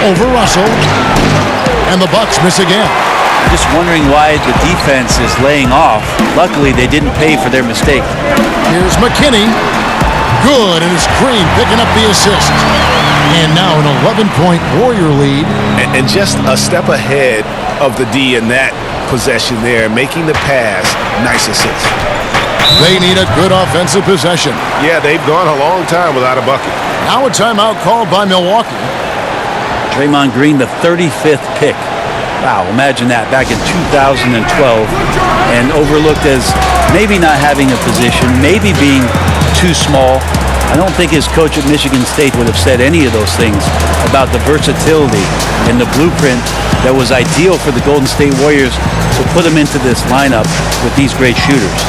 Over Russell. And the Bucks miss again. Just wondering why the defense is laying off. Luckily, they didn't pay for their mistake. Here's McKinney. Good, and it's Green picking up the assist. And now an 11-point Warrior lead. And just a step ahead of the D in that possession there, making the pass. Nice assist. They need a good offensive possession. Yeah, they've gone a long time without a bucket. Now a timeout called by Milwaukee. Draymond Green, the 35th pick. Wow, imagine that, back in 2012, and overlooked as maybe not having a position, maybe being too small. I don't think his coach at Michigan State would have said any of those things about the versatility and the blueprint that was ideal for the Golden State Warriors to put him into this lineup with these great shooters.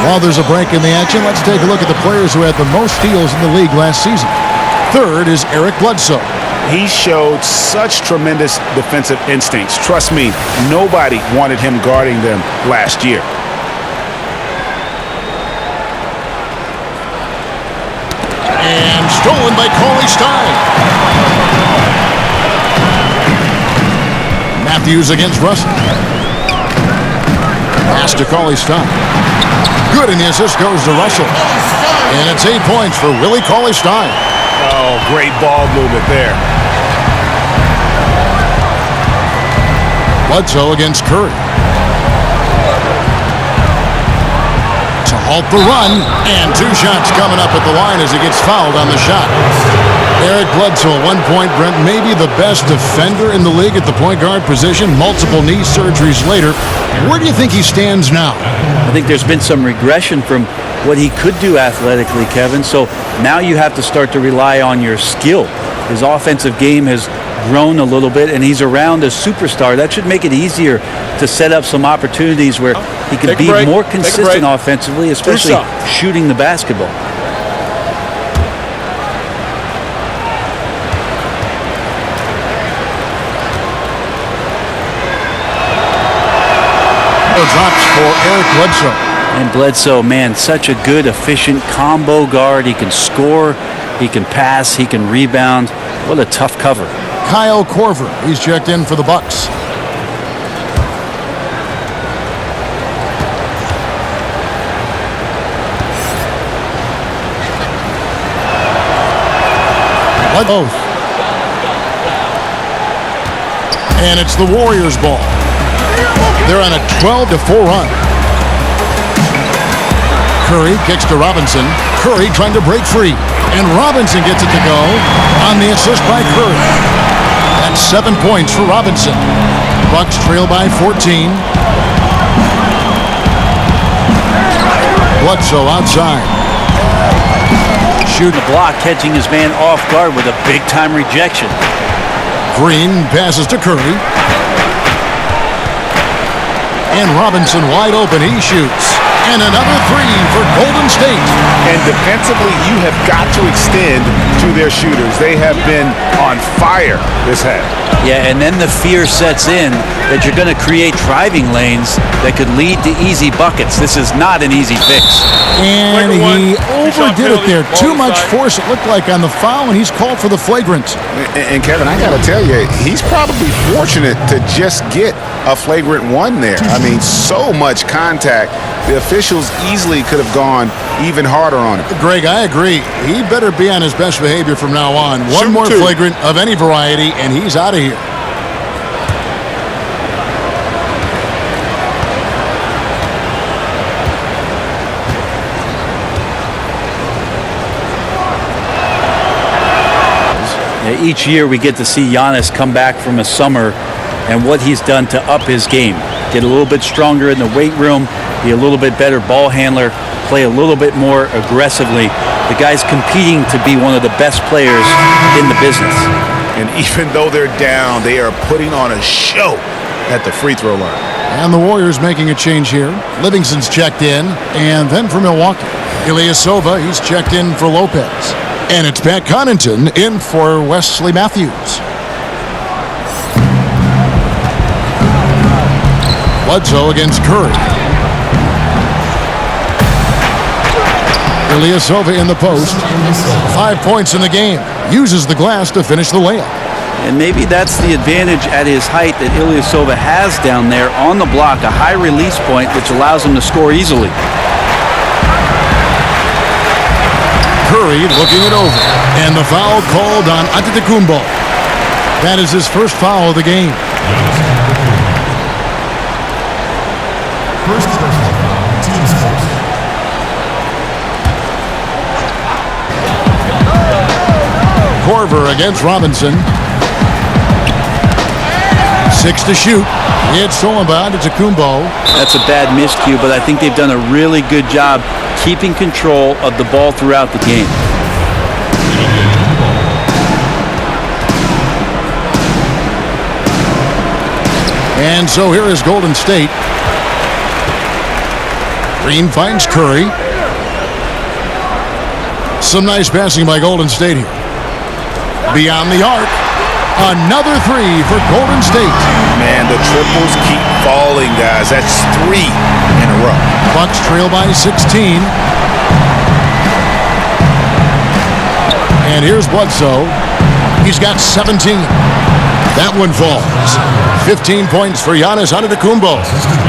While there's a break in the action, let's take a look at the players who had the most steals in the league last season. Third is Eric Bledsoe. He showed such tremendous defensive instincts. Trust me, nobody wanted him guarding them last year. And stolen by Cauley Stein. Matthews against Russell. Pass to Cauley Stein. Good, and the assist goes to Russell. And it's 8 points for Willie Cauley-Stein. Oh, great ball movement there. Bledsoe against Curry. To halt the run, and 2 shots coming up at the line as he gets fouled on the shot. Eric Bledsoe, at one point, Brent, maybe the best defender in the league at the point guard position. Multiple knee surgeries later. Where do you think he stands now? I think there's been some regression from what he could do athletically, Kevin. So now you have to start to rely on your skill. His offensive game has grown a little bit, and he's around a superstar. That should make it easier to set up some opportunities where he can be more consistent offensively, especially shooting the basketball. Drops for Eric Bledsoe. And Bledsoe, man, such a good, efficient combo guard. He can score, he can pass, he can rebound. What a tough cover. Kyle Korver, he's checked in for the Bucks. Both. And it's the Warriors' ball. They're on a 12-4 run. Curry kicks to Robinson. Curry trying to break free. And Robinson gets it to go on the assist by Curry. That's 7 points for Robinson. Bucks trail by 14. Bledsoe outside. Shooting the block, catching his man off guard with a big-time rejection. Green passes to Curry. And Robinson wide open. He shoots. And another 3 for Golden State. And defensively, you have got to extend to their shooters. They have been on fire this half. Yeah, and then the fear sets in that you're going to create driving lanes that could lead to easy buckets. This is not an easy fix. And he overdid it there. Too much force, it looked like, on the foul, and he's called for the flagrant. And Kevin, I got to tell you, he's probably fortunate to just get a flagrant 1 there. I mean, so much contact. The officials easily could have gone even harder on him. Greg, I agree. He better be on his best behavior from now on. One more flagrant of any variety, and he's out of here. Each year we get to see Giannis come back from a summer and what he's done to up his game. Get a little bit stronger in the weight room, be a little bit better ball handler, play a little bit more aggressively. The guy's competing to be one of the best players in the business. And even though they're down, they are putting on a show at the free throw line. And the Warriors making a change here. Livingston's checked in, and then for Milwaukee, Ilyasova, he's checked in for Lopez. And it's Pat Connaughton in for Wesley Matthews. Bledsoe against Curry. Ilyasova in the post. 5 points in the game. Uses the glass to finish the layup. And maybe that's the advantage at his height that Ilyasova has down there on the block, a high release point which allows him to score easily. Curry looking it over. And the foul called on Antetokounmpo. That is his first foul of the game. First personal foul, team's first. Korver against Robinson. 6 to shoot. It's stolen by Antetokounmpo. That's a bad miscue, but I think they've done a really good job keeping control of the ball throughout the game. And so here is Golden State. Green finds Curry. Some nice passing by Golden State here. Beyond the arc. Another 3 for Golden State. Man, the triples keep falling, guys. That's 3 in a row. Bucks trail by 16. And here's Bledsoe. He's got 17. That one falls. 15 points for Giannis Antetokounmpo.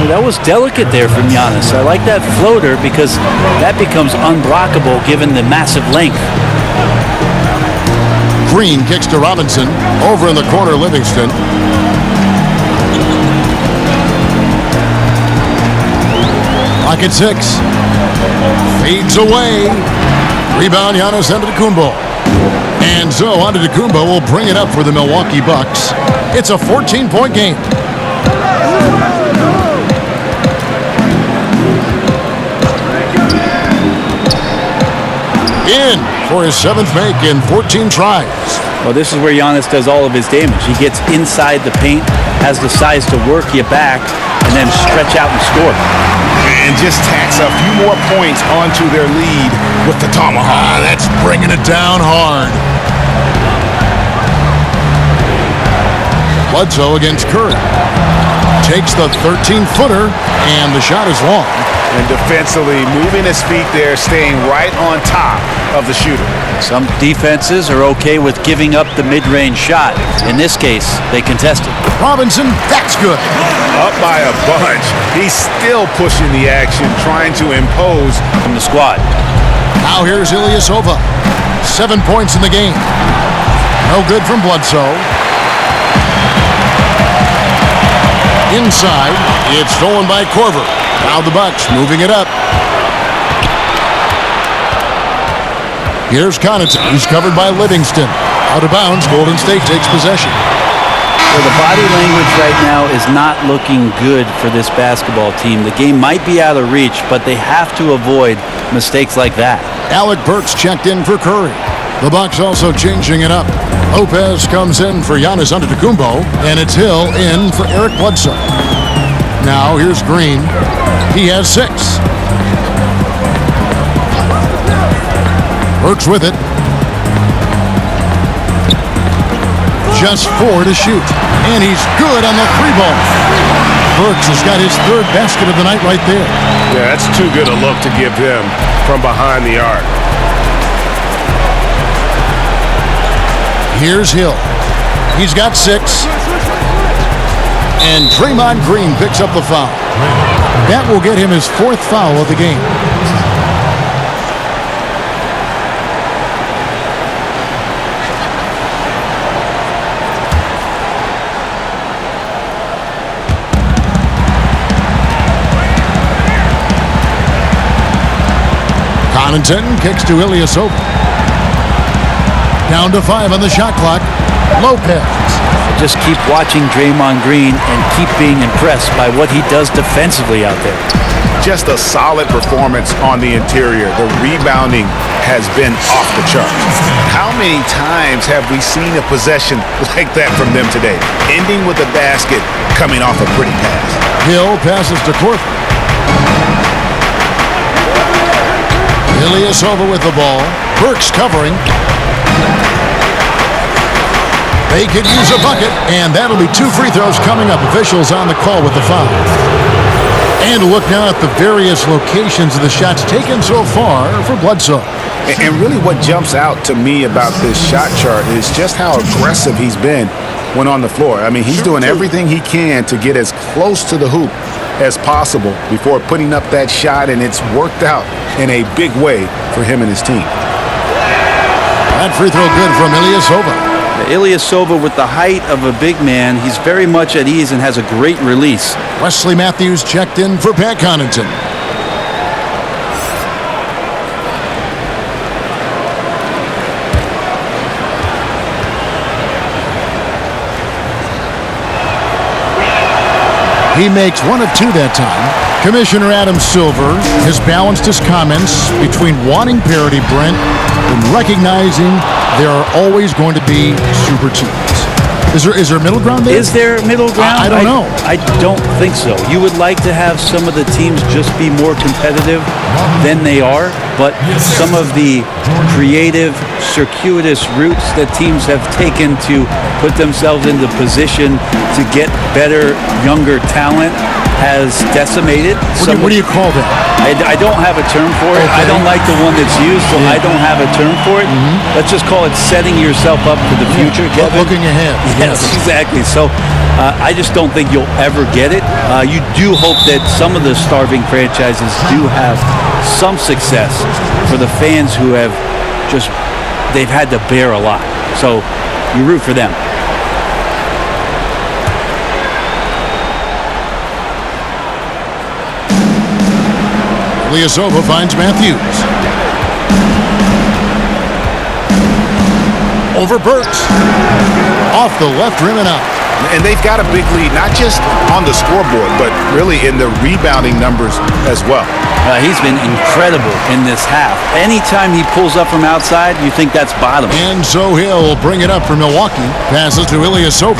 That was delicate there from Giannis. I like that floater because that becomes unblockable given the massive length. Green kicks to Robinson. Over in the corner, Livingston. Clock at 6. Fades away. Rebound, Giannis Antetokounmpo. And so Antetokounmpo will bring it up for the Milwaukee Bucks. It's a 14-point game. In for his 7th make in 14 tries. Well, this is where Giannis does all of his damage. He gets inside the paint, has the size to work you back, and then stretch out and score. And just tacks a few more points onto their lead with the tomahawk. That's bringing it down hard. Bledsoe against Curry. Takes the 13-footer, and the shot is long. And defensively, moving his feet there, staying right on top of the shooter. Some defenses are okay with giving up the mid-range shot. In this case, they contested. Robinson, that's good. Up by a bunch. He's still pushing the action, trying to impose From the squad. Now here's Ilyasova. 7 points in the game. No good from Bledsoe. Inside, it's stolen by Korver. Now the Bucks moving it up. Here's Connaughton. He's covered by Livingston. Out of bounds, Golden State takes possession. Well, the body language right now is not looking good for this basketball team. The game might be out of reach, but they have to avoid mistakes like that. Alec Burks checked in for Curry. The Bucks also changing it up. Lopez comes in for Giannis Antetokounmpo, and it's Hill in for Eric Bledsoe. Now here's Green. He has 6. Burks with it. Just 4 to shoot. And he's good on the 3-ball. Burks has got his 3rd basket of the night right there. Yeah, that's too good a look to give him from behind the arc. Here's Hill. He's got 6. And Draymond Green picks up the foul. That will get him his 4th foul of the game. Connaughton kicks to Ilyasova. Down to 5 on the shot clock. Lopez. Just keep watching Draymond Green and keep being impressed by what he does defensively out there. Just a solid performance on the interior. The rebounding has been off the charts. How many times have we seen a possession like that from them today? Ending with a basket, coming off a pretty pass. Hill passes to Korver. Ilyasova with the ball. Burks covering. They could use a bucket, and that'll be 2 free throws coming up. Officials on the call with the foul. And look now at the various locations of the shots taken so far for Bledsoe. And really what jumps out to me about this shot chart is just how aggressive he's been when on the floor. I mean, he's doing everything he can to get as close to the hoop as possible before putting up that shot, and it's worked out in a big way for him and his team. That free throw good from Ilyasova. Ilyasova, with the height of a big man, he's very much at ease and has a great release. Wesley Matthews checked in for Pat Connaughton. He makes 1 of 2 that time. Commissioner Adam Silver has balanced his comments between wanting parity, Brent, and recognizing there are always going to be super teams. Is there middle ground there? Is there middle ground? I don't know. I don't think so. You would like to have some of the teams just be more competitive than they are, but some of the creative, circuitous routes that teams have taken to put themselves in the position to get better, younger talent, has decimated. What do you call that? I don't have a term for it. Okay. I don't like the one that's used, so I don't have a term for it. Let's just call it setting yourself up for the future, Kevin. Looking ahead. Yes, exactly. So I just don't think you'll ever get it. You do hope that some of the starving franchises do have some success for the fans who have they've had to bear a lot. So you root for them. Ilyasova finds Matthews. Over Burks. Off the left rim and out. And they've got a big lead, not just on the scoreboard, but really in the rebounding numbers as well. He's been incredible in this half. Anytime he pulls up from outside, you think that's bottom. And so Hill will bring it up for Milwaukee. Passes to Ilyasova.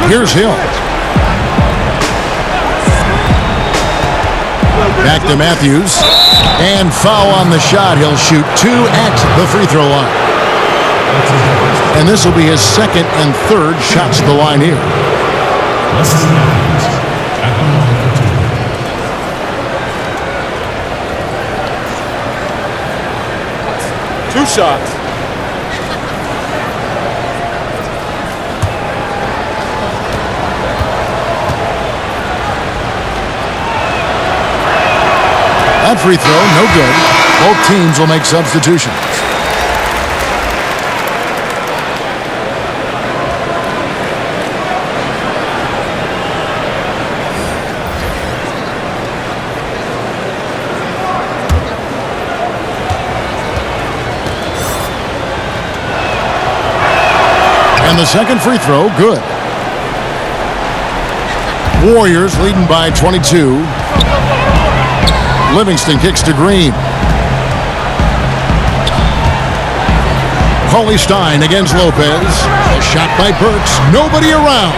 Here's Hill. Back to Matthews. And foul on the shot. He'll shoot 2 at the free throw line. And this will be his second and third shots at the line here. Two shots. That free throw, no good. Both teams will make substitutions. And the second free throw, good. Warriors leading by 22. Livingston kicks to Green. Stein against Lopez. A shot by Burks. Nobody around.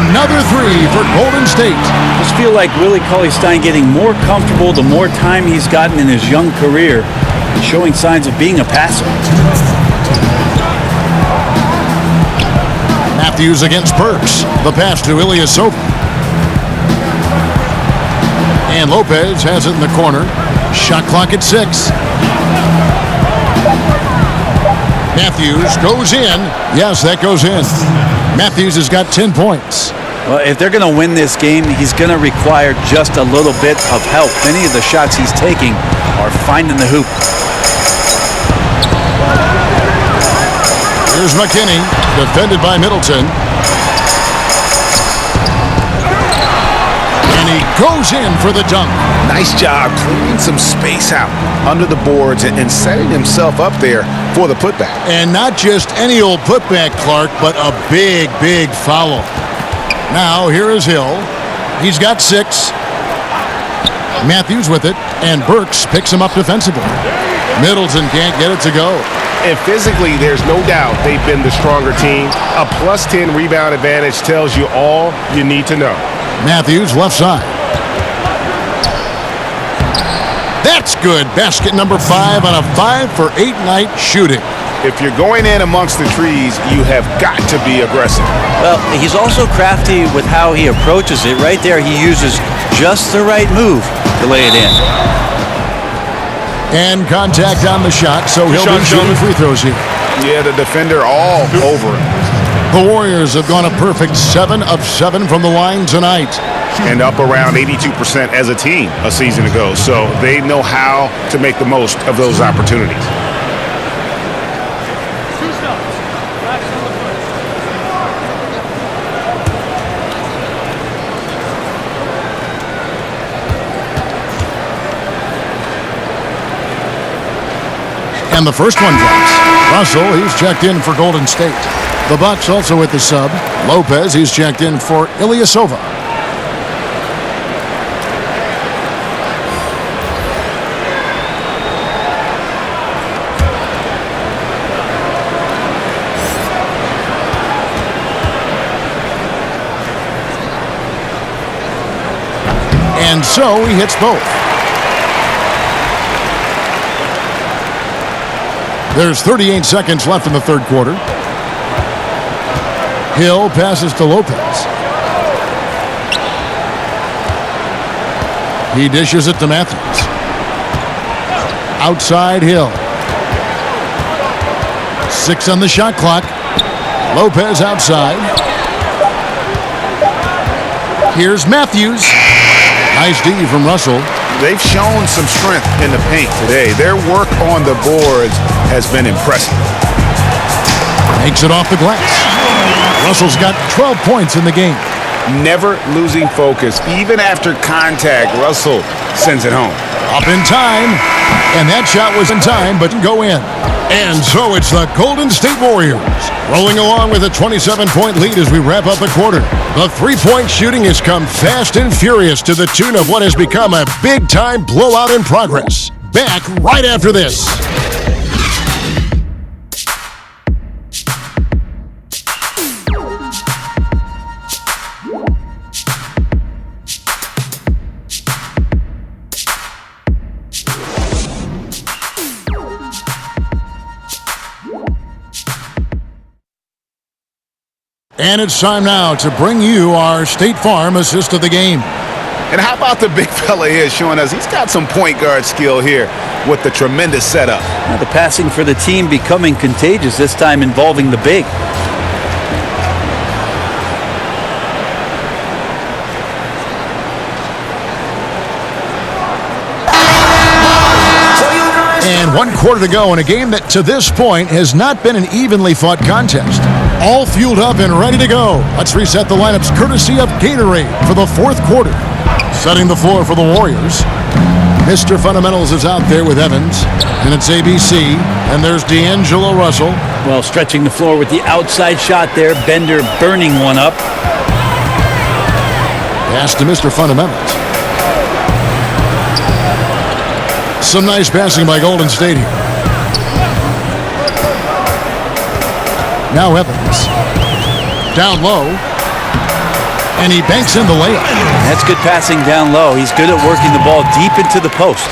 Another three for Golden State. I just feel like Willie Cauley-Stein getting more comfortable the more time he's gotten in his young career and showing signs of being a passer. Matthews against Burks. The pass to Ilyasova. And Lopez has it in the corner. Shot clock at 6. Matthews goes in. Yes, that goes in. Matthews has got 10 points. Well, if they're going to win this game, he's going to require just a little bit of help. Many of the shots he's taking are finding the hoop. Here's McKinney, defended by Middleton. And he goes in for the dunk. Nice job clearing some space out under the boards and setting himself up there for the putback. And not just any old putback, Clark, but a big, big foul. Now, here is Hill. He's got 6. Matthews with it, and Burks picks him up defensively. Middleton can't get it to go. And physically, there's no doubt they've been the stronger team. A plus 10 rebound advantage tells you all you need to know. Matthews, left side. That's good. Basket number 5 on a 5-for-8 night shooting. If you're going in amongst the trees, you have got to be aggressive. Well, he's also crafty with how he approaches it. Right there, he uses just the right move to lay it in. And contact on the shot, so he'll be shooting free throws here. Yeah, the defender all over it. The Warriors have gone a perfect 7 of 7 from the line tonight. And up around 82% as a team a season ago. So they know how to make the most of those opportunities. And the first one drops. Russell, he's checked in for Golden State. The Bucks also with the sub. Lopez, he's checked in for Ilyasova. And so he hits both. There's 38 seconds left in the third quarter. Hill passes to Lopez. He dishes it to Matthews. Outside Hill. 6 on the shot clock. Lopez outside. Here's Matthews. Nice D from Russell. They've shown some strength in the paint today. Their work on the boards has been impressive. Makes it off the glass. Russell's got 12 points in the game. Never losing focus. Even after contact, Russell sends it home. Up in time. And that shot was in time, but didn't go in. And so it's the Golden State Warriors rolling along with a 27-point lead as we wrap up the quarter. The three-point shooting has come fast and furious to the tune of what has become a big-time blowout in progress. Back right after this. And it's time now to bring you our State Farm assist of the game. And how about the big fella here showing us he's got some point guard skill here with the tremendous setup. Now the passing for the team becoming contagious, this time involving the big. And 1 quarter to go in a game that to this point has not been an evenly fought contest. All fueled up and ready to go. Let's reset the lineups courtesy of Gatorade for the fourth quarter. Setting the floor for the Warriors. Mr. Fundamentals is out there with Evans. And it's ABC. And there's D'Angelo Russell. Well, stretching the floor with the outside shot there. Bender burning one up. Pass to Mr. Fundamentals. Some nice passing by Golden State here. Now Evans. Down low. And he banks in the layup. That's good passing down low. He's good at working the ball deep into the post.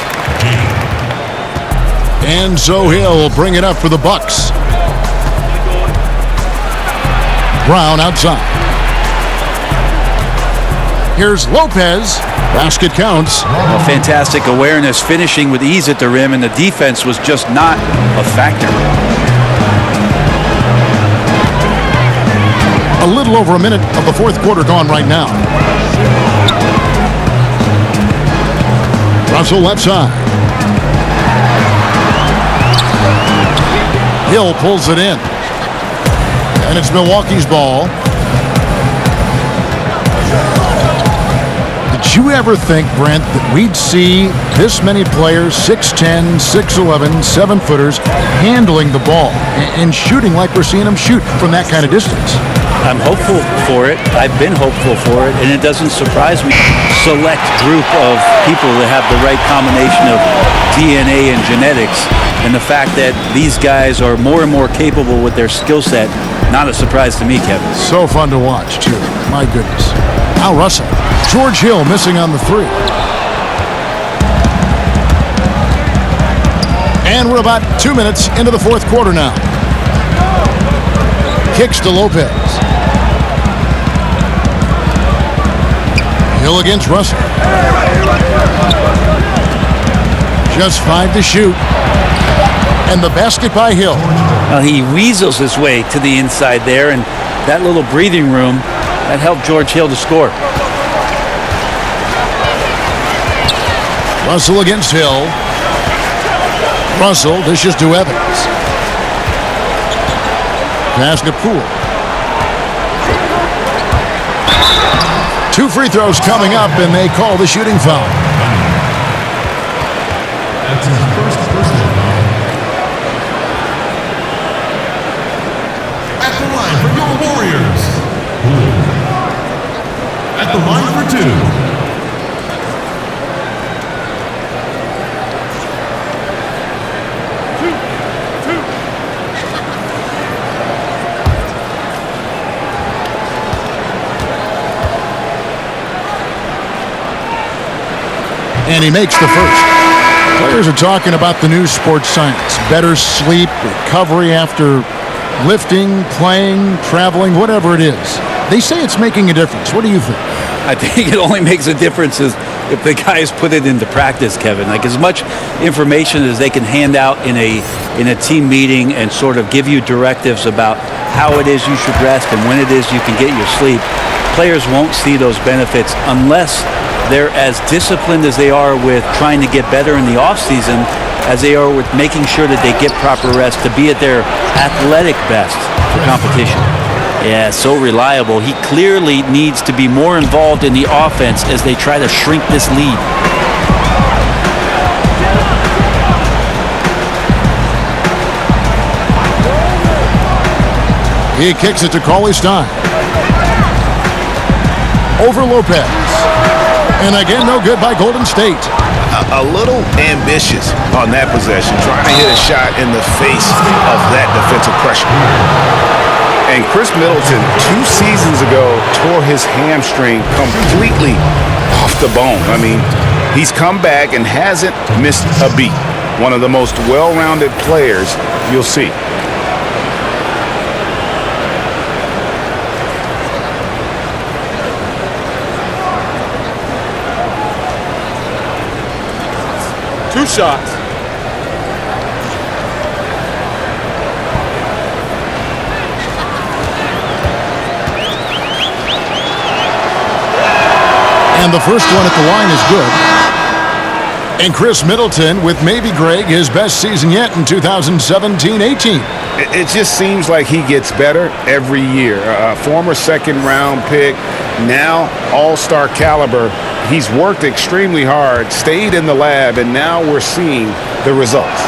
And so Hill will bring it up for the Bucks. Brown outside. Here's Lopez. Basket counts. A fantastic awareness, finishing with ease at the rim, and the defense was just not a factor. A little over a minute of the fourth quarter gone right now. Russell left side. Hill pulls it in. And it's Milwaukee's ball. Did you ever think, Brent, that we'd see this many players, 6'10", 6'11", 7-footers, handling the ball and shooting like we're seeing them shoot from that kind of distance? I'm hopeful for it. I've been hopeful for it, and it doesn't surprise me. Select group of people that have the right combination of DNA and genetics, and the fact that these guys are more and more capable with their skill set, not a surprise to me, Kevin. So fun to watch, too. My goodness. Now Russell. George Hill missing on the three. And we're about 2 minutes into the fourth quarter now. Kicks to Lopez. Hill against Russell. Just 5 to shoot. And the basket by Hill. Well, he weasels his way to the inside there, and that little breathing room, that helped George Hill to score. Russell against Hill. Russell dishes to Evans. Pass to Poole. 2 free throws coming up, and they call the shooting foul. That's his first personal foul. At the line for your Warriors. At the line for 2. And he makes the first. Players are talking about the new sports science. Better sleep, recovery after lifting, playing, traveling, whatever it is. They say it's making a difference. What do you think? I think it only makes a difference as if the guys put it into practice, Kevin. Like as much information as they can hand out in a team meeting and sort of give you directives about how it is you should rest and when it is you can get your sleep. Players won't see those benefits unless they're as disciplined as they are with trying to get better in the offseason as they are with making sure that they get proper rest to be at their athletic best for competition. Yeah, so reliable. He clearly needs to be more involved in the offense as they try to shrink this lead. He kicks it to Cauley-Stein. Over Lopez. And again, no good by Golden State. A little ambitious on that possession, trying to hit a shot in the face of that defensive pressure. And Chris Middleton, 2 seasons ago, tore his hamstring completely off the bone. I mean, he's come back and hasn't missed a beat. One of the most well-rounded players you'll see. Two shots. And the first one at the line is good. And Chris Middleton with maybe, Greg, his best season yet in 2017-18. It just seems like he gets better every year. A former second-round pick, now all-star caliber. He's worked extremely hard, stayed in the lab, and now we're seeing the results.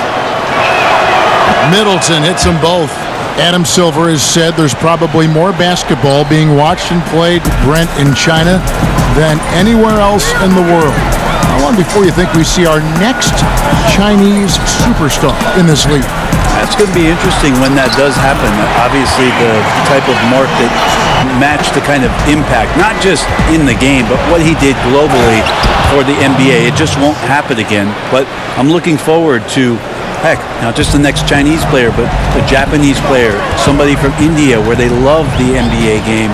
Middleton hits them both. Adam Silver has said there's probably more basketball being watched and played, Brent, in China than anywhere else in the world. How long before you think we see our next Chinese superstar in this league? That's going to be interesting when that does happen. Obviously, the type of mark that matched the kind of impact, not just in the game, but what he did globally for the NBA. It just won't happen again. But I'm looking forward to, heck, not just the next Chinese player, but a Japanese player, somebody from India where they love the NBA game,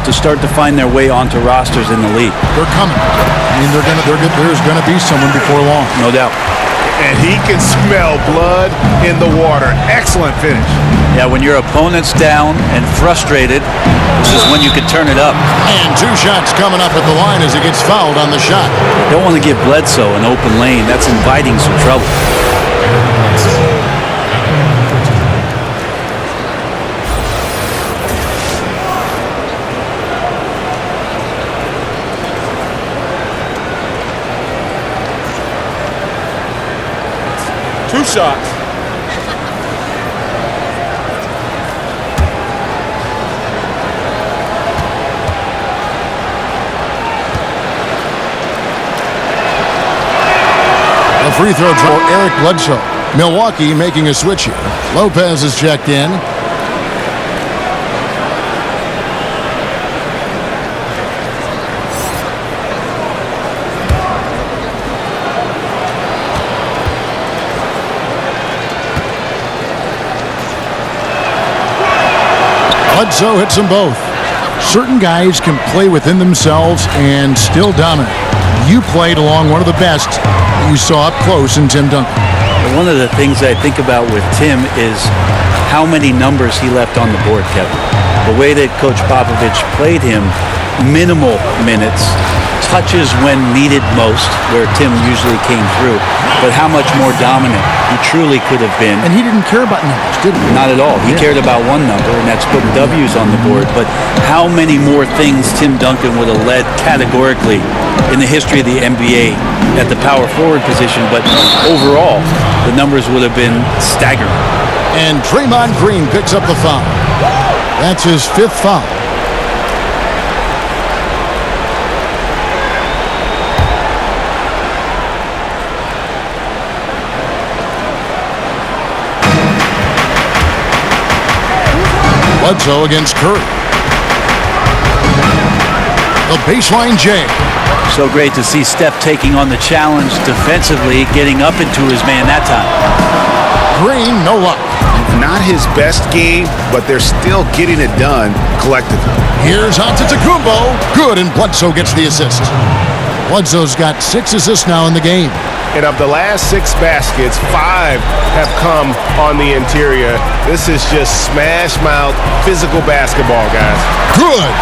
to start to find their way onto rosters in the league. They're coming. I mean, there's going to be someone before long. No doubt. And he can smell blood in the water. Excellent finish. Yeah, when your opponent's down and frustrated, this is when you can turn it up. And 2 shots coming up at the line as he gets fouled on the shot. Don't want to give Bledsoe an open lane. That's inviting some trouble. Two shots. A free throw for Eric Bledsoe. Milwaukee making a switch here. Lopez is checked in. Bledsoe hits them both. Certain guys can play within themselves and still dominate. You played along one of the best that you saw up close in Tim Duncan. One of the things I think about with Tim is how many numbers he left on the board, Kevin. The way that Coach Popovich played him, minimal minutes, touches when needed most, where Tim usually came through, but how much more dominant he truly could have been. And he didn't care about numbers, did he? Not at all. He cared about one number, and that's putting W's on the board. But how many more things Tim Duncan would have led categorically in the history of the NBA at the power forward position, but overall, the numbers would have been staggering. And Draymond Green picks up the foul. That's his 5th foul. Bledsoe against Curry. The baseline J. So great to see Steph taking on the challenge defensively, getting up into his man that time. Green, no luck. Not his best game, but they're still getting it done collectively. Here's Antetokounmpo. Good, and Bledsoe gets the assist. Bledsoe's got 6 assists now in the game. And of the last 6 baskets, 5 have come on the interior. This is just smash mouth physical basketball, guys. Good.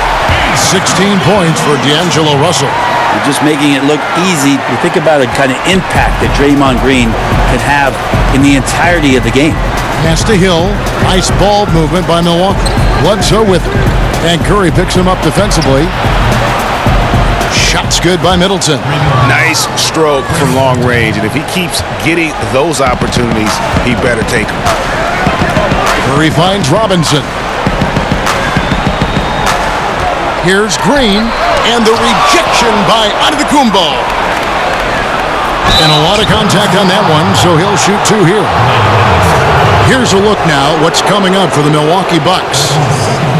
16 points for D'Angelo Russell. You're just making it look easy. You think about the kind of impact that Draymond Green can have in the entirety of the game. Pass to Hill. Nice ball movement by Milwaukee. Bledsoe with it. And Curry picks him up defensively. Shot's good by Middleton. Nice stroke from long range, and if he keeps getting those opportunities, he better take them. Curry finds Robinson. Here's Green, and the rejection by Antetokounmpo. And a lot of contact on that one, so he'll shoot 2 here. Here's a look now what's coming up for the Milwaukee Bucks.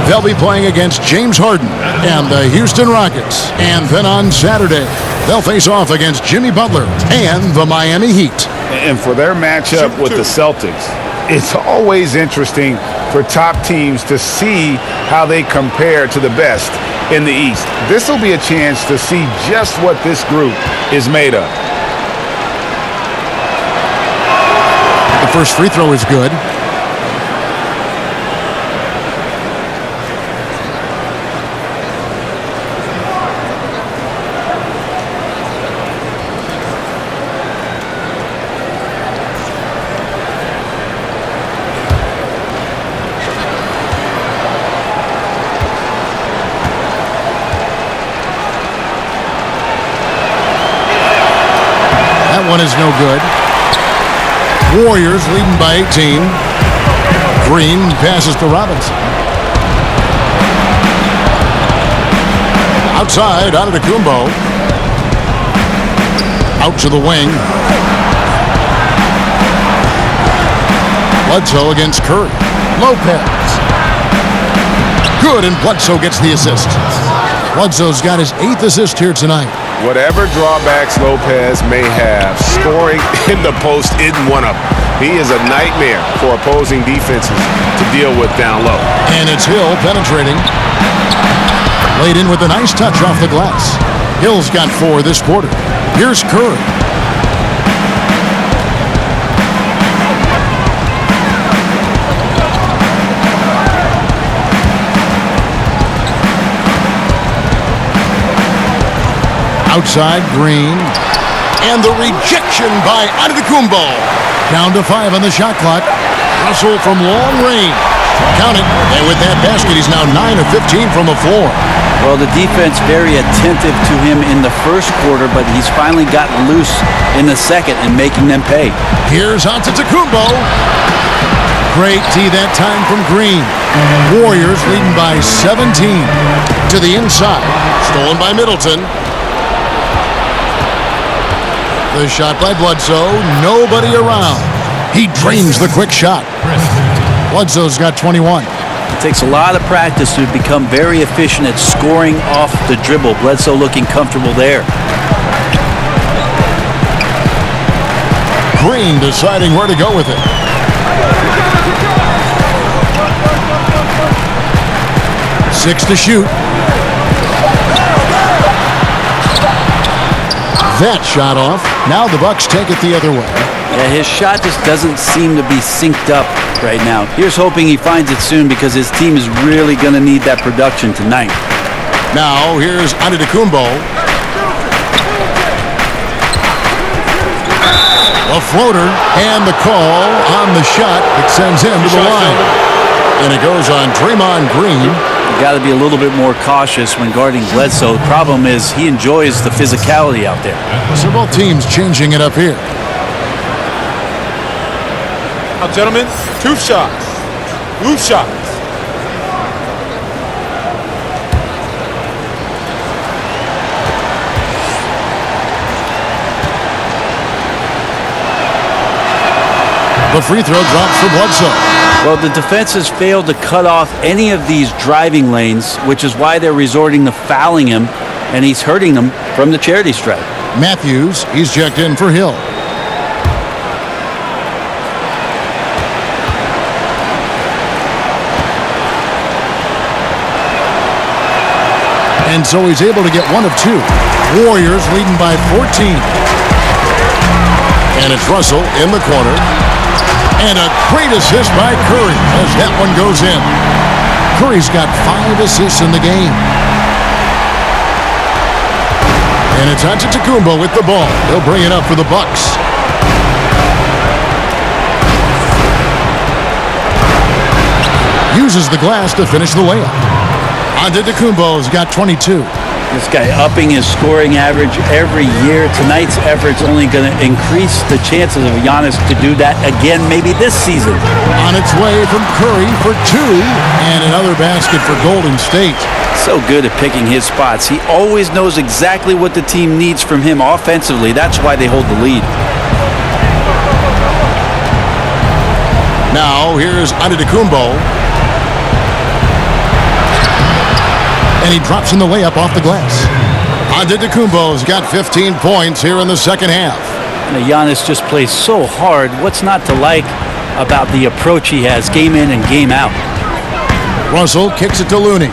They'll be playing against James Harden and the Houston Rockets. And then on Saturday, they'll face off against Jimmy Butler and the Miami Heat. And for their matchup with the Celtics, it's always interesting for top teams to see how they compare to the best in the East. This will be a chance to see just what this group is made of. The first free throw is good. That one is no good. Warriors leading by 18. Green passes to Robinson. Outside, Antetokounmpo. Out to the wing. Bledsoe against Curry. Lopez. Good, and Bledsoe gets the assist. Bledsoe's got his 8th assist here tonight. Whatever drawbacks Lopez may have, scoring in the post isn't one of them. He is a nightmare for opposing defenses to deal with down low. And it's Hill penetrating. Laid in with a nice touch off the glass. Hill's got 4 this quarter. Here's Curry. Outside, Green. And the rejection by Antetokounmpo. Down to 5 on the shot clock. Russell from long range. Counting. And with that basket, he's now 9 of 15 from the floor. Well, the defense very attentive to him in the first quarter, but he's finally gotten loose in the second and making them pay. Here's Antetokounmpo. Great D that time from Green. Warriors leading by 17. To the inside. Stolen by Middleton. The shot by Bledsoe. Nobody around. He drains the quick shot. Bledsoe's got 21. It takes a lot of practice to become very efficient at scoring off the dribble. Bledsoe looking comfortable there. Green deciding where to go with it. Six to shoot. That shot off. Now the Bucks take it the other way. Yeah, his shot just doesn't seem to be synced up right now. Here's hoping he finds it soon because his team is really going to need that production tonight. Now here's Antetokounmpo. A floater and the call on the shot. It sends him to the line. And it goes on Draymond Green. You got to be a little bit more cautious when guarding Bledsoe. The problem is he enjoys the physicality out there. So both teams changing it up here. Now, gentlemen, 2 shots. 2 shots. The free throw drops for Bledsoe. Well, the defense has failed to cut off any of these driving lanes, which is why they're resorting to fouling him, and he's hurting them from the charity stripe. Matthews, he's checked in for Hill. And so he's able to get one of two. Warriors leading by 14. And it's Russell in the corner. And a great assist by Curry as that one goes in. Curry's got 5 assists in the game. And it's Antetokounmpo with the ball. He'll bring it up for the Bucks. Uses the glass to finish the layup. Antetokounmpo's got 22. This guy upping his scoring average every year. Tonight's effort's only going to increase the chances of Giannis to do that again, maybe this season. On its way from Curry for 2, and another basket for Golden State. So good at picking his spots. He always knows exactly what the team needs from him offensively. That's why they hold the lead. Now here's Antetokounmpo. And he drops in the layup off the glass. Antetokounmpo's got 15 points here in the second half. And Giannis just plays so hard. What's not to like about the approach he has game in and game out? Russell kicks it to Looney.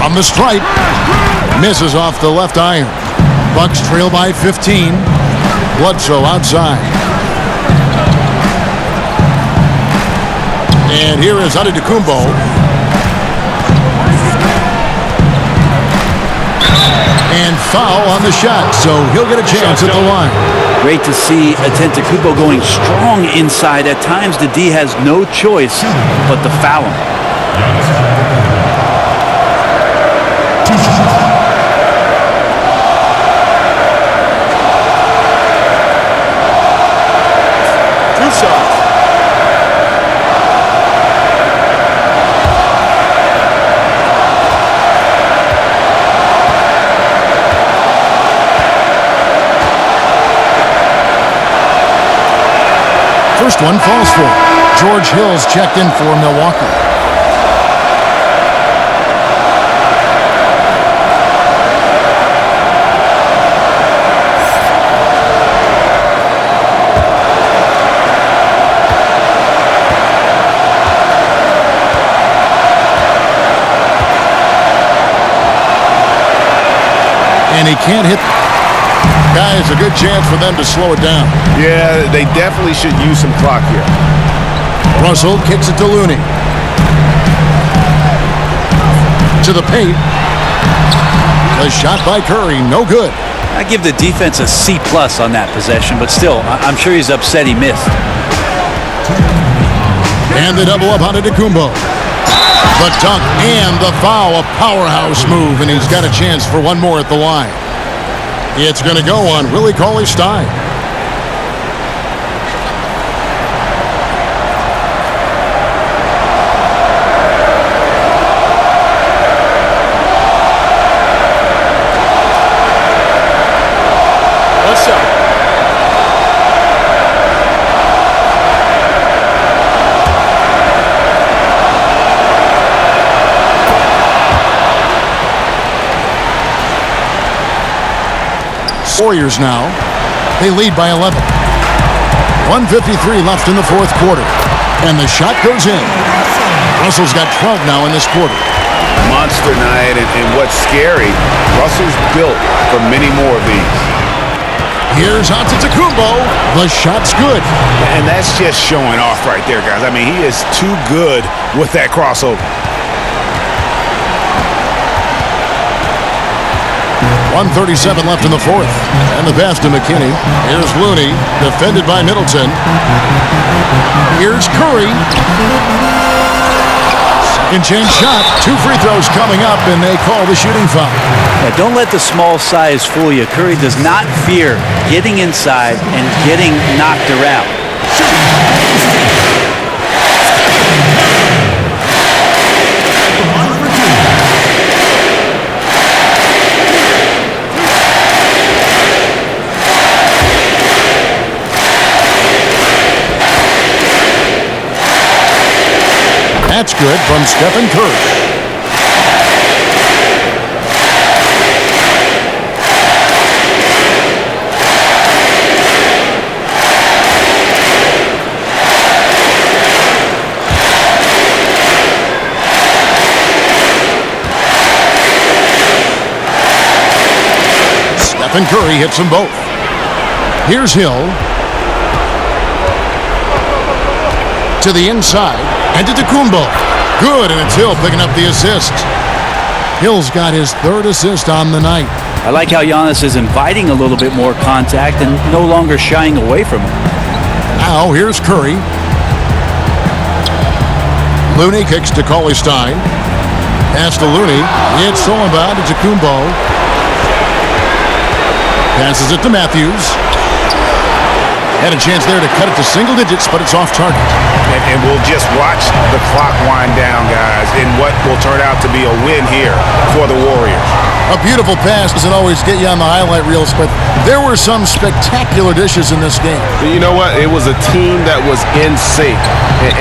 From the stripe. Misses off the left iron. Bucks trail by 15. Bledsoe outside. And here is Antetokounmpo. And foul on the shot, so he'll get a chance at the line. Great to see Antetokounmpo going strong inside. At times, the D has no choice but to foul him. Two shots. First one falls for George Hill's checked in for Milwaukee. And he can't hit. Guys, a good chance for them to slow it down. Yeah, they definitely should use some clock here. Russell kicks it to Looney. To the paint. A shot by Curry, no good. I give the defense a C+ on that possession, but still, I'm sure he's upset he missed. And the double up Antetokounmpo. The dunk and the foul, a powerhouse move, and he's got a chance for one more at the line. It's going to go on Willie Cauley-Stein. One shot. Warriors now. They lead by 11. 1:53 left in the fourth quarter. And the shot goes in. Russell's got 12 now in this quarter. Monster night, and what's scary, Russell's built for many more of these. Here's Antetokounmpo. The shot's good. And that's just showing off right there, guys. I mean, he is too good with that crossover. 1:37 left in the fourth. And the pass to McKinney. Here's Looney, defended by Middleton. Here's Curry. Second chance shot. 2 free throws coming up, and they call the shooting foul. Yeah, don't let the small size fool you. Curry does not fear getting inside and getting knocked around. That's good from Stephen Curry. Stephen Curry hits them both. Here's Hill. To the inside, and to Tacumbo. Good, and it's Hill picking up the assist. Hill's got his third assist on the night. I like how Giannis is inviting a little bit more contact and no longer shying away from it. Now, here's Curry. Looney kicks to Cauley-Stein. Pass to Looney. It's stolen by to Tacumbo. Passes it to Matthews. Had a chance there to cut it to single digits, but it's off target. And we'll just watch the clock wind down, guys, in what will turn out to be a win here for the Warriors. A beautiful pass doesn't always get you on the highlight reels, but there were some spectacular dishes in this game. You know what? It was a team that was in sync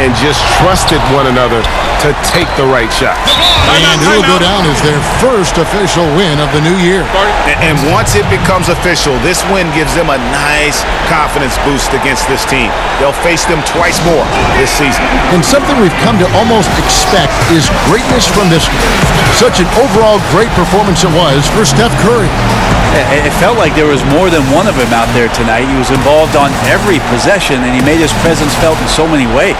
and just trusted one another to take the right shot. And it will go down as their first official win of the new year. And once it becomes official, this win gives them a nice confidence boost against this team. They'll face them twice more this season. And something we've come to almost expect is greatness from this game. Such an overall great performance it was for Steph Curry. It felt like there was more than one of him out there tonight. He was involved on every possession, and he made his presence felt in so many ways.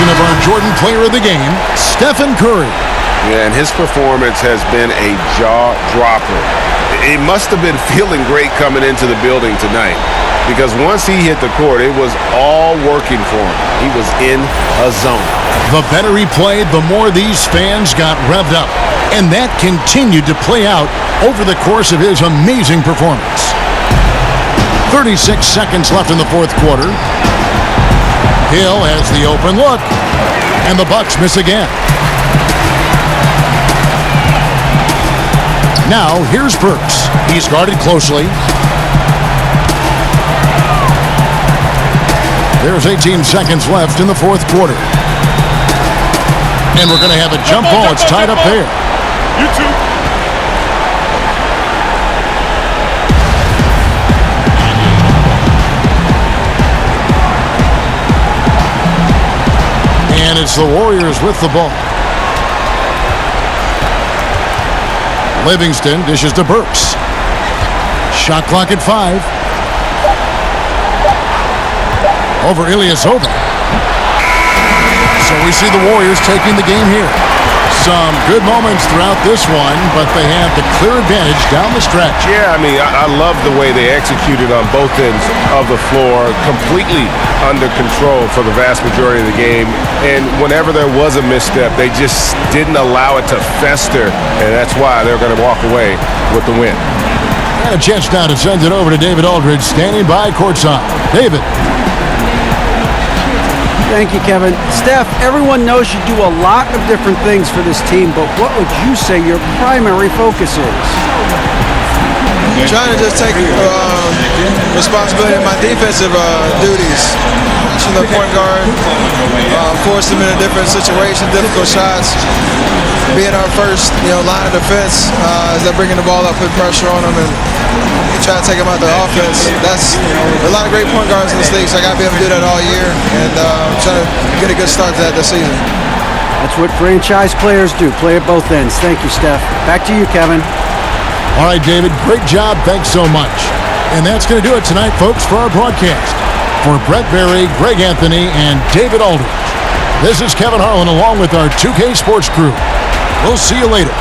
Of our Jordan player of the game, Stephen Curry. Yeah, and his performance has been a jaw-dropper. It must have been feeling great coming into the building tonight because once he hit the court, it was all working for him. He was in a zone. The better he played, the more these fans got revved up. And that continued to play out over the course of his amazing performance. 36 seconds left in the fourth quarter. Hill has the open look, and the Bucks miss again. Now, here's Burks. He's guarded closely. There's 18 seconds left in the fourth quarter. And we're going to have a jump ball. It's tied up there. You two. And it's the Warriors with the ball. Livingston dishes to Burks. Shot clock at 5. Over Ilyasova. So we see the Warriors taking the game here. Some good moments throughout this one, but they have the clear advantage down the stretch. Yeah, I mean, I love the way they executed on both ends of the floor, completely under control for the vast majority of the game. And whenever there was a misstep, they just didn't allow it to fester, and that's why they're going to walk away with the win. And a chance now to send it over to David Aldridge, standing by courtside. David. Thank you, Kevin. Steph, everyone knows you do a lot of different things for this team, but what would you say your primary focus is? Trying to just take responsibility of my defensive duties. Watching the point guard, force them into different situations, difficult shots. Being our first, line of defense as they're bringing the ball up, putting pressure on them, and try to take them out their offense. That's a lot of great point guards in this league, so I got to be able to do that all year and try to get a good start to that this season. That's what franchise players do, play at both ends. Thank you, Steph. Back to you, Kevin. All right, David, great job. Thanks so much. And that's going to do it tonight, folks, for our broadcast. For Brett Berry, Greg Anthony, and David Aldridge, this is Kevin Harlan along with our 2K Sports crew. We'll see you later.